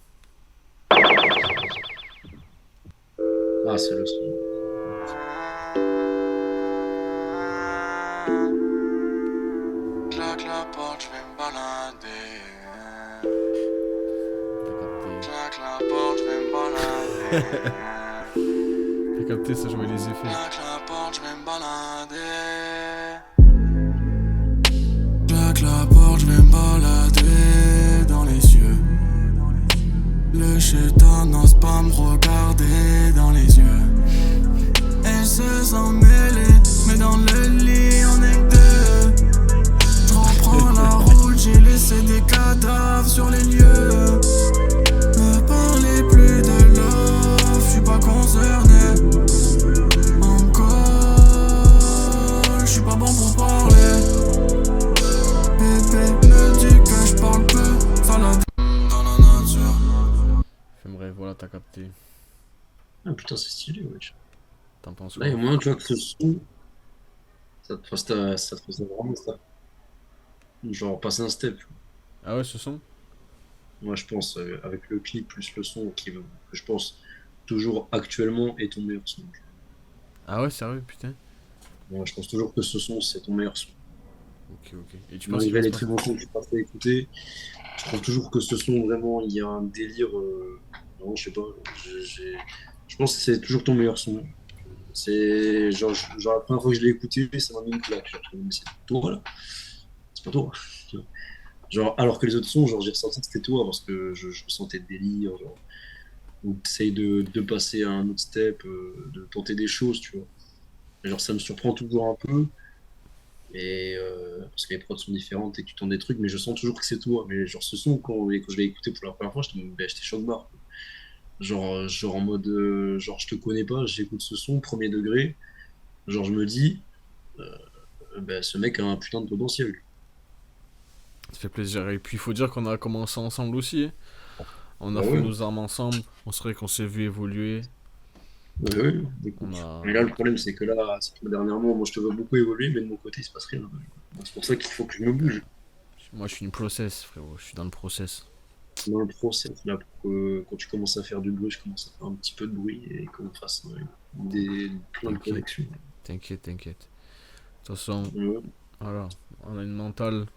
Ah, c'est le son. Claque la porte, je vais me balader. la porte, je vais me balader. T'as capté, ça jouait les effets. Claque la porte, je vais me balader. Claque la porte, je vais me balader dans les cieux. Le chétan n'ose pas me regarder dans les yeux. Elle se sent mêlée, mais dans le lit on est que deux. Je reprends la route, j'ai laissé des cadavres sur les lieux. Me parlez plus de love, je suis pas concerné. Encore, je suis pas bon pour parler. Bébé me dit que je parle peu, ça la dans la nature. Fais-moi, voilà, t'as capté. Ah putain, c'est stylé, wesh. T'en penses Là, il y a quoi? moyen, tu vois, que ce son, ça te faisait vraiment ça. Genre, passer un step. Ah ouais, ce son? Moi, je pense, avec le clip plus le son, que je pense toujours actuellement est ton meilleur son. Ah ouais, sérieux, putain. Moi, je pense toujours que ce son, c'est ton meilleur son. Ok, ok. Et tu penses qu'il Malgré va se les passer... très bons sons que tu pas fait écouter, je trouve toujours que ce son, vraiment, il y a un délire. Non, je sais pas. Je pense que c'est toujours ton meilleur son. C'est genre la première fois que je l'ai écouté, ça m'a mis une claque. Genre, mais c'est toi là, c'est pas toi. Genre, alors que les autres sons, genre j'ai ressenti que c'était toi parce que je sentais le délire, genre, ou t'essayes de passer à un autre step, de tenter des choses, tu vois. Et genre ça me surprend toujours un peu, et parce que les prods sont différentes et que tu tentes des trucs, mais je sens toujours que c'est toi. Mais genre ce son, quand je l'ai écouté pour la première fois, j'étais choc-barre. Genre en mode, genre je te connais pas, j'écoute ce son, premier degré, genre je me dis, ce mec a un putain de potentiel. Ça fait plaisir. Et puis, il faut dire qu'on a commencé ensemble aussi, hein. On a Bah fait ouais, nos armes ensemble. On serait qu'on s'est vu évoluer. ouais, ouais, On écoute. a... Mais là, le problème, c'est que dernièrement, moi, je te vois beaucoup évoluer, mais de mon côté, il se passe rien. C'est pour ça qu'il faut que je me bouge Moi, je suis une process, frérot. Je suis dans le process. dans le process. Là, pour que quand tu commences à faire du bruit, je commence à faire un petit peu de bruit et qu'on fasse plein de T'inquiète, connexions. t'inquiète, t'inquiète. De toute façon, Ouais. voilà. On a une mentale.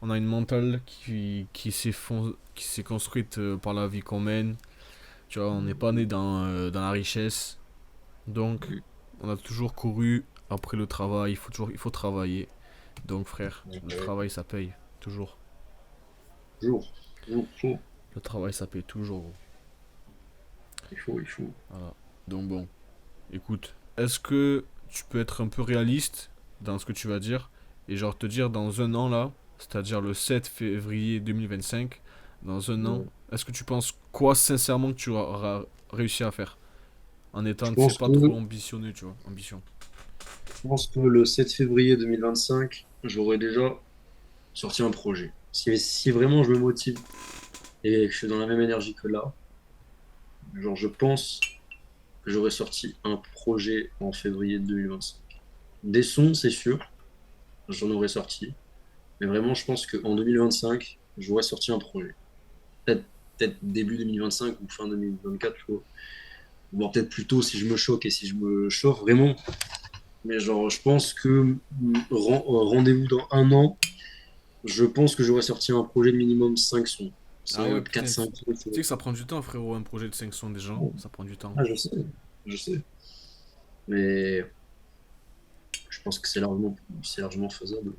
On a une mentale qui s'est construite par la vie qu'on mène. Tu vois, on n'est pas né dans la richesse. Donc, on a toujours couru après le travail. Il faut travailler. Donc, frère, le Ouais. travail, ça paye. Toujours. Toujours. Toujours, faut. Le travail, ça paye toujours, gros. Il faut. Voilà. Donc, bon. Écoute, est-ce que tu peux être un peu réaliste dans ce que tu vas dire et genre te dire dans un an là, c'est-à-dire le 7 février 2025, dans un an, Ouais. est-ce que tu penses quoi sincèrement que tu auras réussi à faire en étant, Je tu sais, pense pas que, trop ambitionneux, tu vois, ambition. je pense que le 7 février 2025, j'aurai déjà sorti un projet. Si vraiment je me motive et que je suis dans la même énergie que là, genre je pense que j'aurais sorti un projet en février 2025. Des sons, c'est sûr, j'en aurais sorti. Mais vraiment, je pense qu'en 2025, j'aurais sorti un projet. Peut-être peut-être début 2025 ou fin 2024, tu vois. Voire peut-être plus tôt si je me choque et si je me chauffe vraiment. Mais genre, je pense que rendez-vous dans un an, je pense que j'aurais sorti un projet de minimum 5 sons. Ah ouais, 4 putain, tu 5 sons, tu sais que ça prend du temps, frérot, un projet de 500 déjà, vois. ça prend du temps. Ah, je sais. Mais je pense que c'est largement faisable.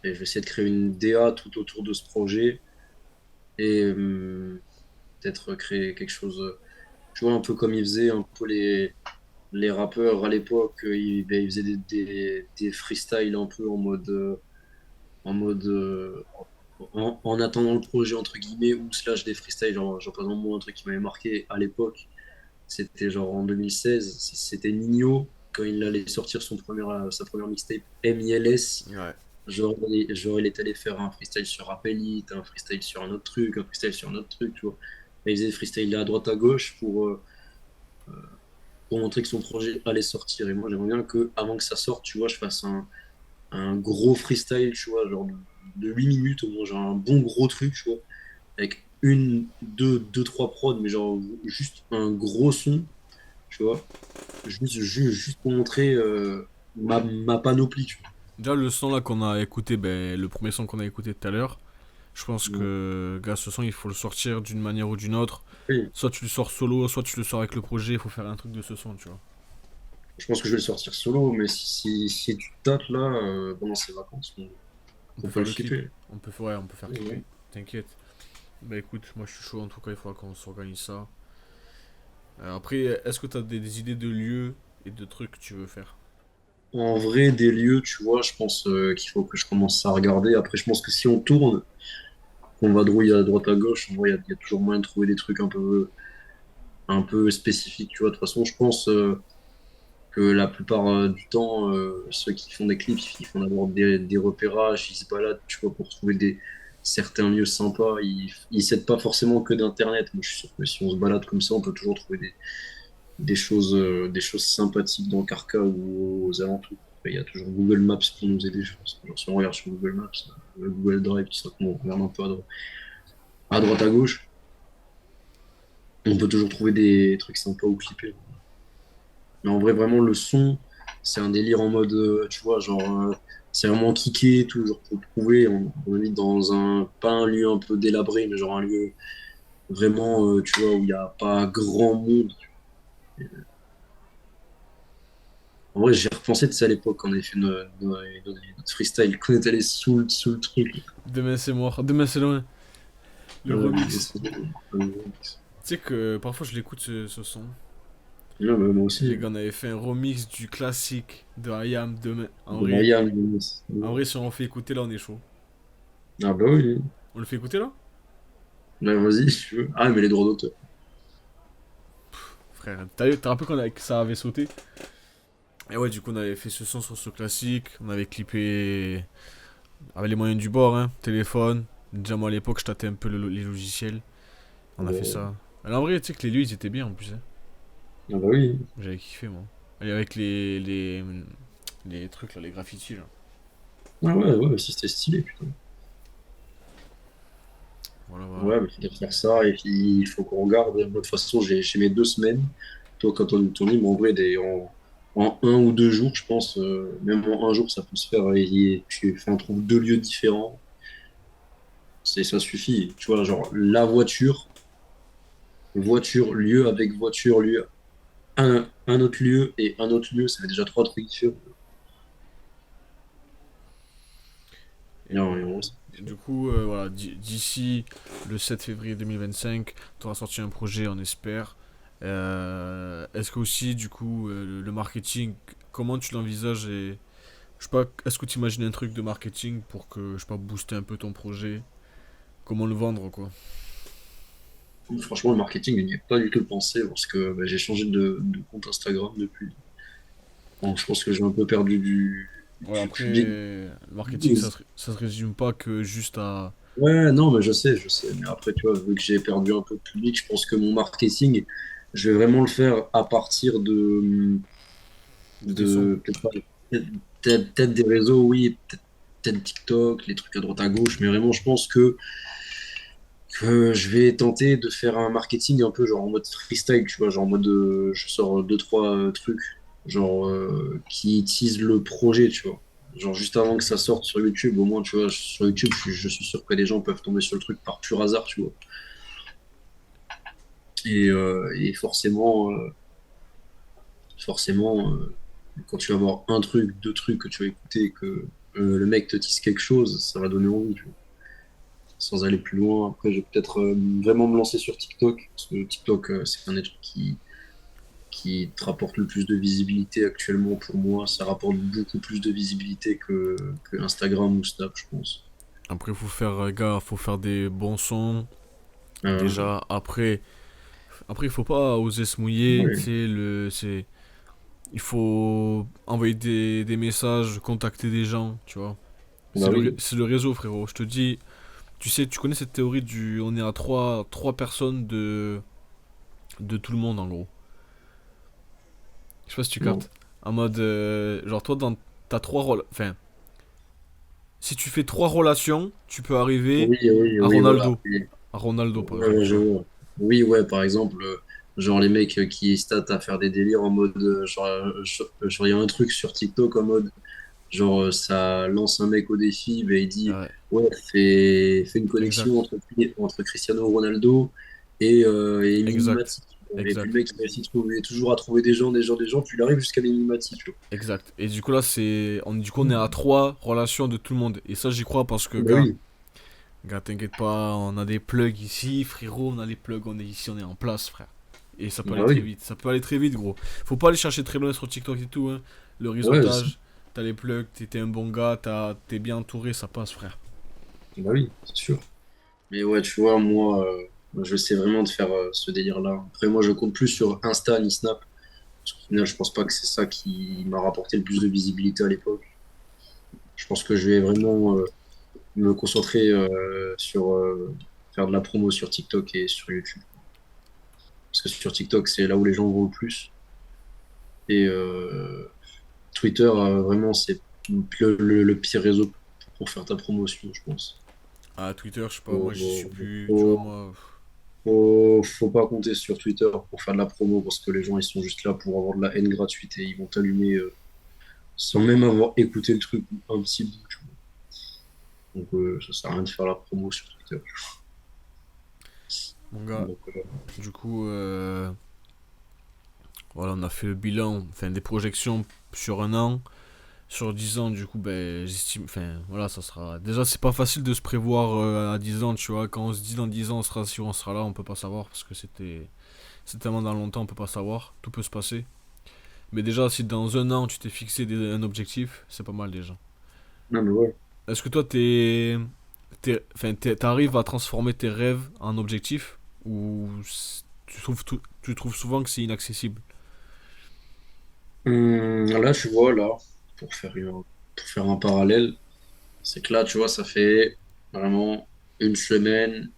Et je vais essayer de créer une DA tout autour de ce projet et peut-être créer quelque chose, tu vois, un peu comme ils faisaient un peu les rappeurs à l'époque, ils faisaient des freestyles un peu en mode en attendant le projet entre guillemets ou slash des freestyles. Genre par exemple, moi, un truc qui m'avait marqué à l'époque, c'était genre en 2016, c'était Nino quand il allait sortir sa première mixtape MILS. Ouais. Genre, il est allé faire un freestyle sur Rappellit, un freestyle sur un autre truc, un freestyle sur un autre truc, tu vois. Et il faisait des freestyles à droite à gauche pour montrer que son projet allait sortir. Et moi, j'aimerais bien que, avant que ça sorte, tu vois, je fasse un gros freestyle, tu vois, genre de 8 minutes, au moins, genre un bon gros truc, tu vois, avec deux, trois prods, mais genre juste un gros son, tu vois, juste pour montrer ma panoplie, tu vois. Déjà, le son là qu'on a écouté, ben, le premier son qu'on a écouté tout à l'heure, Je pense que, gars, ce son, il faut le sortir d'une manière ou d'une autre. Oui. Soit tu le sors solo, soit tu le sors avec le projet. Il faut faire un truc de ce son, tu vois. Je pense que je vais le sortir solo, mais si tu tâtes là, pendant ces vacances, On on peut peut faire le le clip. skipper. Ouais, on peut faire clipper. Ouais. T'inquiète. Bah écoute, moi je suis chaud en tout cas, il faudra qu'on s'organise ça. Après, est-ce que t'as des idées de lieux et de trucs que tu veux faire? En vrai, des lieux, tu vois, je pense qu'il faut que je commence à regarder. Après, je pense que si on tourne, qu'on va drouiller à droite à gauche, en vrai, il y a toujours moyen de trouver des trucs un peu spécifiques, tu vois. De toute façon, je pense que la plupart du temps, ceux qui font des clips, ils font d'abord des repérages, ils se baladent, tu vois, pour trouver certains lieux sympas. Ils s'aident pas forcément que d'Internet. Moi, je suis sûr que si on se balade comme ça, on peut toujours trouver des choses sympathiques dans Carca ou aux alentours. Après, il y a toujours Google Maps pour nous aider, je pense. Genre, si on regarde sur Google Maps, Google Drive, tout ça, qu'on regarde un peu à droite à gauche, on peut toujours trouver des trucs sympas ou clipper. Mais en vrai, vraiment, le son, c'est un délire en mode, tu vois, genre, c'est vraiment kické et tout. Genre, pour le trouver, on est dans pas un lieu un peu délabré, mais genre un lieu vraiment, tu vois, où il n'y a pas grand monde. En vrai, j'ai repensé de ça à l'époque, quand on avait fait notre freestyle, quand on était allé sous le truc. Demain c'est mort, demain c'est loin. Le remix. Ouais, Tu sais que parfois je l'écoute ce son. mais moi Les aussi. gars, on avait fait un remix du classique de IAM demain. De Maya, mais- En vrai, si on en fait écouter là, on est chaud. Ah bah oui. On le fait écouter là? Là, vas-y, si tu veux. Ah, mais les droits d'auteur. Frère, t'as rappelé que ça avait sauté? Et ouais, du coup, on avait fait ce son sur ce classique. On avait clippé avec les moyens du bord, hein. Téléphone. Déjà, moi à l'époque, je tâtais un peu les logiciels. On a fait Ouais. ça. Alors, en vrai, tu sais que les lieux, ils étaient bien en plus, hein. Ah bah oui. J'avais kiffé, moi. Et avec les trucs là, les graffitis là. Ah ouais, ouais, si c'était stylé, putain. Voilà, voilà. Ouais, mais il faut faire ça, et puis il faut qu'on regarde. De toute façon, j'ai mes 2 semaines. Toi, quand on est tourné, mais en vrai, en 1 ou 2 jours, je pense, même en un jour, ça peut se faire. Et on trouve 2 lieux différents. Ça suffit. Tu vois, genre, la voiture, lieu avec voiture, lieu, un autre lieu et un autre lieu, ça fait déjà 3 trucs différents. Et, Non, et on- et du coup, voilà, d'ici le 7 février 2025, tu auras sorti un projet, on espère. Est-ce que aussi, du coup, le marketing, comment tu l'envisages et je sais pas, est-ce que tu imagines un truc de marketing pour que, je sais pas, booster un peu ton projet? Comment le vendre, quoi? Franchement, le marketing, il n'y a pas du tout pensé parce que bah, j'ai changé de compte Instagram depuis. Bon, je pense que j'ai un peu perdu Ouais, du après, public. le marketing, ça se résume pas que juste à... Ouais, non, mais je sais. Mais après, tu vois, vu que j'ai perdu un peu de public, je pense que mon marketing, je vais vraiment le faire à partir de tes sons. peut-être pas- peut-être des réseaux, oui, peut-être TikTok, les trucs à droite à gauche, mais vraiment, je pense que je vais tenter de faire un marketing un peu genre en mode freestyle, tu vois, genre en mode je sors 2, 3 trucs, genre qui teasent le projet, tu vois. Genre juste avant que ça sorte sur YouTube, au moins, tu vois, sur YouTube, je suis sûr que les gens peuvent tomber sur le truc par pur hasard, tu vois. Et forcément, quand tu vas avoir un truc, 2 trucs que tu vas écouter et que le mec te tease quelque chose, ça va donner envie, tu vois. Sans aller plus loin. Après, je vais peut-être vraiment me lancer sur TikTok, parce que TikTok, c'est un des trucs qui te rapporte le plus de visibilité actuellement pour moi. Ça rapporte beaucoup plus de visibilité que Instagram ou Snap, je pense. Après, faut faire, gars, faut faire des bons sons. Euh, Déjà, après, il faut pas oser se mouiller, tu ouais, sais, il faut envoyer des messages, contacter des gens, tu vois. bah oui, C'est le réseau, frérot. Je te dis, tu sais, tu connais cette théorie on est à trois personnes de tout le monde, en gros. Je sais pas si tu non. captes. En mode, genre, toi, t'as trois rôles. Enfin, si tu fais trois relations, tu peux arriver Oui, oui, à oui, voilà. Ronaldo. À Ronaldo, par Ouais, exemple, ouais, tu je vois. vois. Oui, ouais, par exemple, genre les mecs qui statent à faire des délires en mode, genre, il y a un truc sur TikTok en mode. Genre, ça lance un mec au défi, ben, il dit, Ouais, ouais, fais une connexion exact, entre Cristiano Ronaldo et Mini exact, Matic. Et puis exact, le mec, il réussit toujours à trouver des gens, puis il arrive jusqu'à Mini Matic, tu vois. exact. Et du coup, là, on est à trois relations de tout le monde. Et ça, j'y crois parce que, Bah gars, oui, t'inquiète pas, on a des plugs ici, frérot, on a les plugs, on est ici, on est en place, frère. Et ça peut bah aller très oui. vite, ça peut aller très vite, gros. Faut pas aller chercher très loin sur TikTok et tout, hein. Le Ouais, je sais. réseautage, t'as les plugs, t'es un bon gars, t'es bien entouré, ça passe, frère. Bah oui, c'est sûr. Mais ouais, tu vois, moi, je sais vraiment de faire ce délire-là. Après, moi, je compte plus sur Insta ni Snap. Parce qu'au final, je pense pas que c'est ça qui m'a rapporté le plus de visibilité à l'époque. Je pense que je vais vraiment me concentrer sur faire de la promo sur TikTok et sur YouTube. Parce que sur TikTok, c'est là où les gens vont le plus. Et Twitter, vraiment, c'est le pire réseau pour faire ta promotion, je pense. Ah, Twitter, je sais pas, moi j'y suis Faut, plus, tu vois, faut, moi. faut pas compter sur Twitter pour faire de la promo parce que les gens, ils sont juste là pour avoir de la haine gratuite et ils vont t'allumer sans même avoir écouté le truc un petit bout, tu vois. Donc, ça sert à rien de faire la promo sur Twitter. Mon gars, Donc, du coup, voilà, on a fait le bilan, enfin des projections sur un an. Sur 10 ans, du coup, ben, j'estime. Enfin, voilà, ça sera. Déjà, c'est pas facile de se prévoir à 10 ans, tu vois. Quand on se dit dans 10 ans, on sera, si on sera là, on peut pas savoir parce que c'est tellement dans longtemps, on peut pas savoir. Tout peut se passer. Mais déjà, si dans un an, tu t'es fixé un objectif, c'est pas mal déjà. non, mais ouais. Est-ce que toi, enfin, t'arrives à transformer tes rêves en objectifs ou tu trouves souvent que c'est inaccessible? Là, tu vois, là, pour faire un parallèle, c'est que là, tu vois, ça fait vraiment une semaine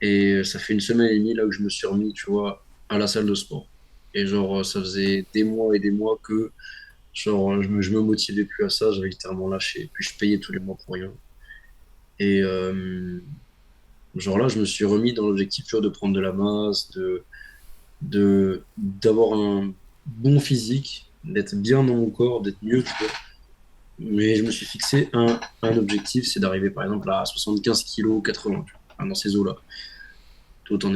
et ça fait une semaine et demie là où je me suis remis, tu vois, à la salle de sport. Et genre, ça faisait des mois et des mois que, genre, je me motivais plus à ça, j'avais littéralement lâché. Puis je payais tous les mois pour rien. Et genre là, je me suis remis dans l'objectif, tu vois, de prendre de la masse, d'avoir un bon physique, d'être bien dans mon corps, d'être mieux, tu vois. Mais je me suis fixé un objectif, c'est d'arriver par exemple à 75 kg, 80, tu vois, enfin, dans ces eaux-là. Tout en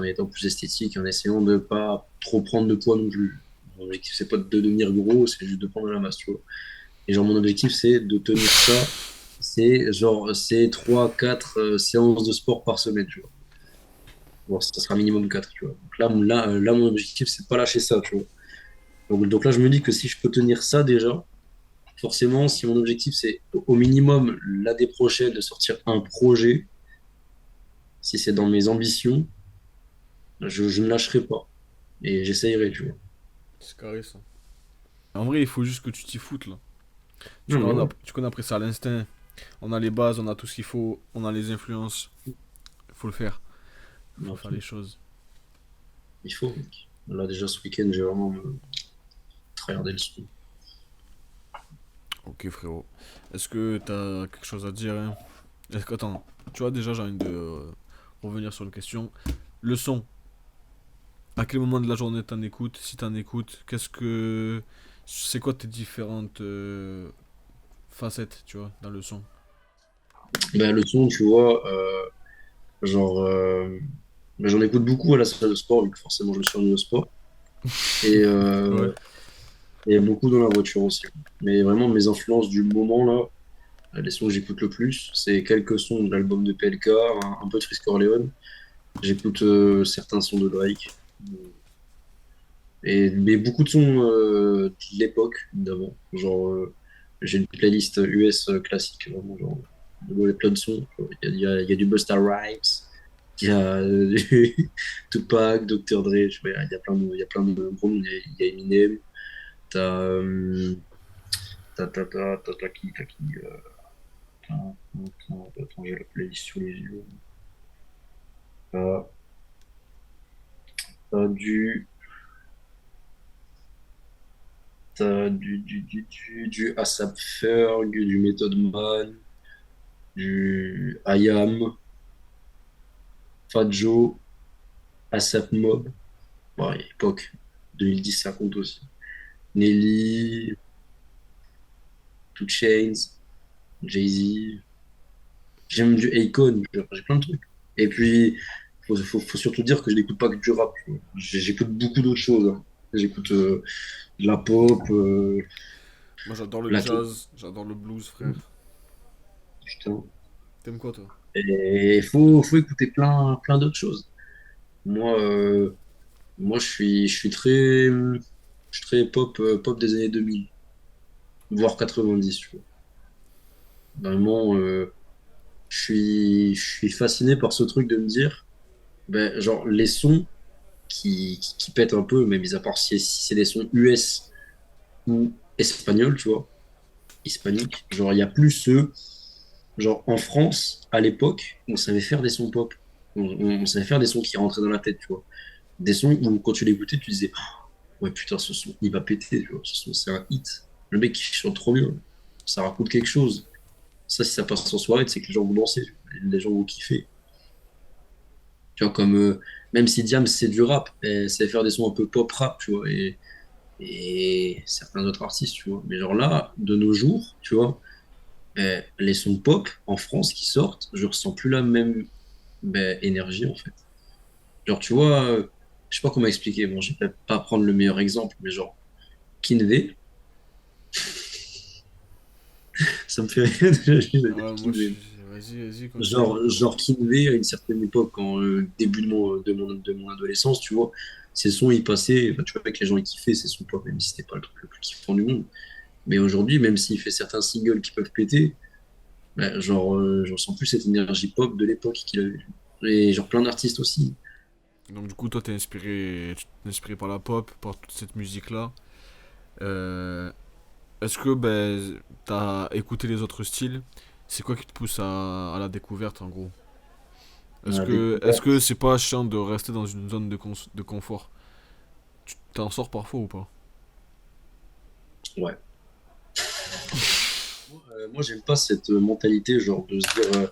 étant plus esthétique, en essayant de pas trop prendre de poids non plus. Mon objectif, c'est pas de devenir gros, c'est juste de prendre de la masse, tu vois. Et genre, mon objectif, c'est de tenir ça. C'est 3 4 séances de sport par semaine, tu vois. Bon, ça sera minimum 4, tu vois. Donc là, mon objectif, c'est de pas lâcher ça, tu vois. Donc là, je me dis que si je peux tenir ça déjà, forcément, si mon objectif, c'est au minimum l'année prochaine de sortir un projet, si c'est dans mes ambitions, je ne lâcherai pas. Et j'essayerai, tu vois. C'est carré ça. En vrai, il faut juste que tu t'y foutes là. Non, mais ouais. Tu connais après ça à l'instinct. On a les bases, on a tout ce qu'il faut, on a les influences. Il faut le faire. Il faut Non, faire les choses. il faut, mec. Là, déjà, ce week-end, j'ai vraiment tryhardé le son. Ok, frérot. Est-ce que t'as quelque chose à dire, hein? Attends, tu vois, déjà, j'ai envie de revenir sur une question. Le son, à quel moment de la journée t'en écoutes? Si t'en écoutes, c'est quoi tes différentes facettes, tu vois, dans le son? Ben, le son, tu vois, genre, ben, j'en écoute beaucoup à la salle de sport, vu que forcément, je me suis remis au sport. Et, Ouais. et beaucoup dans la voiture aussi. Mais vraiment, mes influences du moment, là, les sons que j'écoute le plus, c'est quelques sons de l'album de PLK, un peu de Frisk Orleans. J'écoute certains sons de Drake. Mais beaucoup de sons de l'époque, d'avant. Genre, j'ai une playlist US classique, vraiment, genre, il y a plein de sons. Il y a du Busta Rhymes, il y a du Tupac, Dr. Dre, je sais pas, il y a plein de gros noms. Il y a Eminem, t'as t'as qui attends, j'ai la playlist sous les yeux. T'as t'as du, du ASAP Ferg, du Method Man, du IAM, Fat Joe, ASAP Mob, ouais, époque, 2010 ça compte aussi. Nelly, Two Chainz, Jay-Z. J'aime du Akon, j'ai plein de trucs. Et puis, faut surtout dire que je n'écoute pas que du rap. Tu vois. J'écoute beaucoup d'autres choses. Hein. J'écoute de la pop, Moi j'adore le la jazz, j'adore le blues, frère. putain. T'aimes quoi toi? Et faut écouter plein d'autres choses. Moi, moi je suis très pop des années 2000, voire 90. Tu vois. Vraiment, je suis fasciné par ce truc de me dire, ben, genre, les sons qui pètent un peu, mais mis à part si c'est des sons US ou espagnols, tu vois, hispaniques, genre, il y a plus ceux, genre, en France, à l'époque, on savait faire des sons pop. On savait faire des sons qui rentraient dans la tête, tu vois. Des sons où, quand tu l'écoutais, tu disais, ouais, putain, ce son, il va péter, tu vois. Ce son, c'est un hit. Le mec, il chante trop bien. Ça raconte quelque chose. Ça, si ça passe en soirée, c'est que les gens vont danser, tu vois. Les gens vont kiffer. Tu vois, comme, même si Diams, c'est du rap, c'est faire des sons un peu pop rap, tu vois, et certains autres artistes, tu vois. Mais genre là, de nos jours, tu vois, les sons pop en France qui sortent, je ressens plus la même énergie, en fait. Genre, tu vois, je sais pas comment expliquer, bon, je vais peut-être pas prendre le meilleur exemple, mais genre, Kinvey, ça me fait rire déjà juste de dire Ouais, moi je Kinvey. suis. Vas-y, continue. Genre Kinvey, à une certaine époque, quand début de mon adolescence, tu vois, ces sons, ils passaient, bah, tu vois, avec les gens, ils kiffaient ces sons pop, même si c'était pas le truc le plus kiffant du monde. Mais aujourd'hui, même s'il fait certains singles qui peuvent péter, bah, genre, je ressens plus cette énergie pop de l'époque qu'il avait. Et genre plein d'artistes aussi. Donc du coup toi tu t'es inspiré par la pop, par toute cette musique là. Euh, Est-ce que ben t'as écouté les autres styles? C'est quoi qui te pousse à la découverte en gros? La Est-ce que découverte. c'est pas chiant de rester dans une zone de confort? Tu t'en sors parfois ou pas? Ouais. Moi, j'aime pas cette mentalité, genre, de se dire,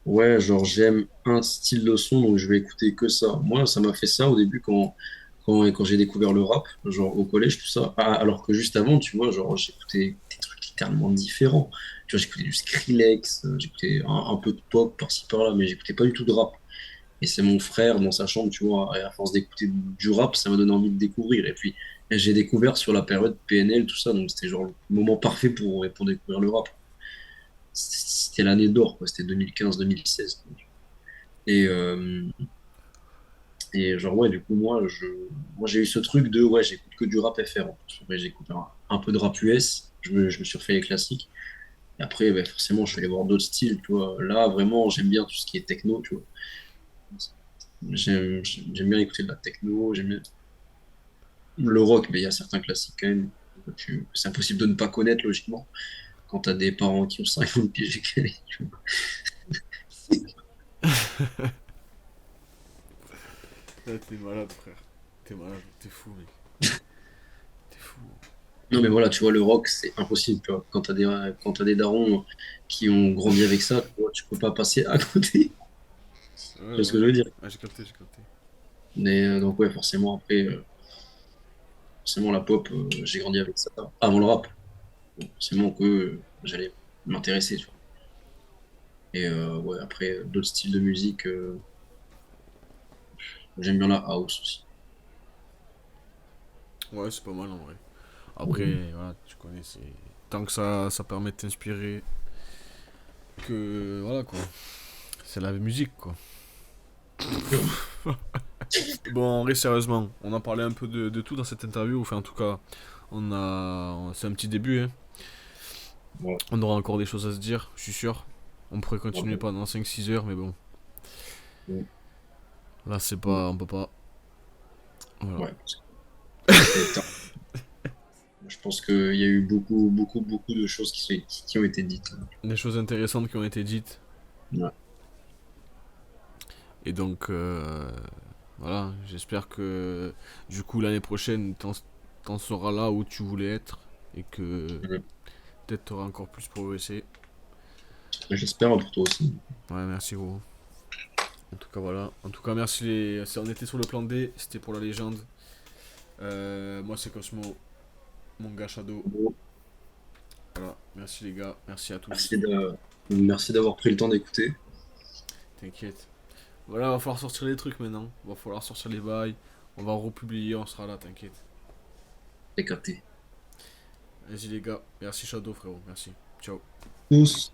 ouais, genre, j'aime un style de son, donc je vais écouter que ça. Moi, ça m'a fait ça au début quand j'ai découvert le rap, genre, au collège, tout ça. Ah, alors que juste avant, tu vois, genre, j'écoutais des trucs littéralement différents. Tu vois, j'écoutais du Skrillex, j'écoutais un peu de pop par-ci par-là, mais j'écoutais pas du tout de rap. Et c'est mon frère dans sa chambre, tu vois, et à force d'écouter du rap, ça m'a donné envie de découvrir. Et puis, j'ai découvert sur la période PNL, tout ça, donc c'était genre le moment parfait pour découvrir le rap. C'était l'année d'or, quoi. C'était 2015-2016. Et, et genre, ouais, du coup, moi j'ai eu ce truc de, ouais, j'écoute que du rap FR. En plus. Ouais, j'écoute un peu de rap US, je me suis refait les classiques. Et après, ben, forcément, je suis allé voir d'autres styles, tu vois. Là, vraiment, j'aime bien tout ce qui est techno, tu vois. J'aime bien écouter de la techno, j'aime bien le rock, mais il y a certains classiques quand même. C'est impossible de ne pas connaître, logiquement, quand t'as des parents qui ont 50 piges et tu vois. Ouais, t'es malade frère. T'es malade, t'es fou mec. T'es fou. Non, mais voilà, tu vois, le rock, c'est impossible, tu vois. Quand t'as des darons qui ont grandi avec ça, tu vois, tu peux pas passer à côté. Ouais Tu vois ce que je veux dire? Ah, j'ai capté, j'ai capté. Mais donc, ouais, forcément, après, forcément, la pop, j'ai grandi avec ça avant le rap. Donc, forcément que j'allais m'intéresser, tu vois. Et ouais, après, d'autres styles de musique, j'aime bien la house aussi. Ouais, c'est pas mal en vrai. Mhm. Après, voilà, tu connais, c'est. Tant que ça permet de t'inspirer, que. Voilà quoi. C'est la musique quoi. Bon, en vrai, sérieusement, on a parlé un peu de tout dans cette interview. Enfin, en tout cas, c'est un petit début, hein. Ouais, On aura encore des choses à se dire, je suis sûr. On pourrait continuer ouais, pendant 5-6 heures, mais bon. ouais. Là, c'est pas. On peut pas. Voilà. Ouais. Putain, je pense qu'il y a eu beaucoup de choses qui ont été dites. Des choses intéressantes qui ont été dites. Ouais. Et donc, voilà, j'espère que du coup l'année prochaine, t'en seras là où tu voulais être et que Mhm. peut-être t'auras encore plus progressé. J'espère pour toi aussi. Ouais, merci gros. En tout cas, voilà. En tout cas, merci on était sur le plan D, c'était pour la légende. Moi, c'est Cosmo, mon gars Shadow. Voilà, merci les gars, merci à tous. Merci d'avoir pris le temps d'écouter. T'inquiète. Voilà, va falloir sortir les trucs maintenant. Va falloir sortir les bails. On va republier, on sera là, t'inquiète. C'est capté. Vas-y les gars, merci Shadow frérot, merci. Ciao. Tous.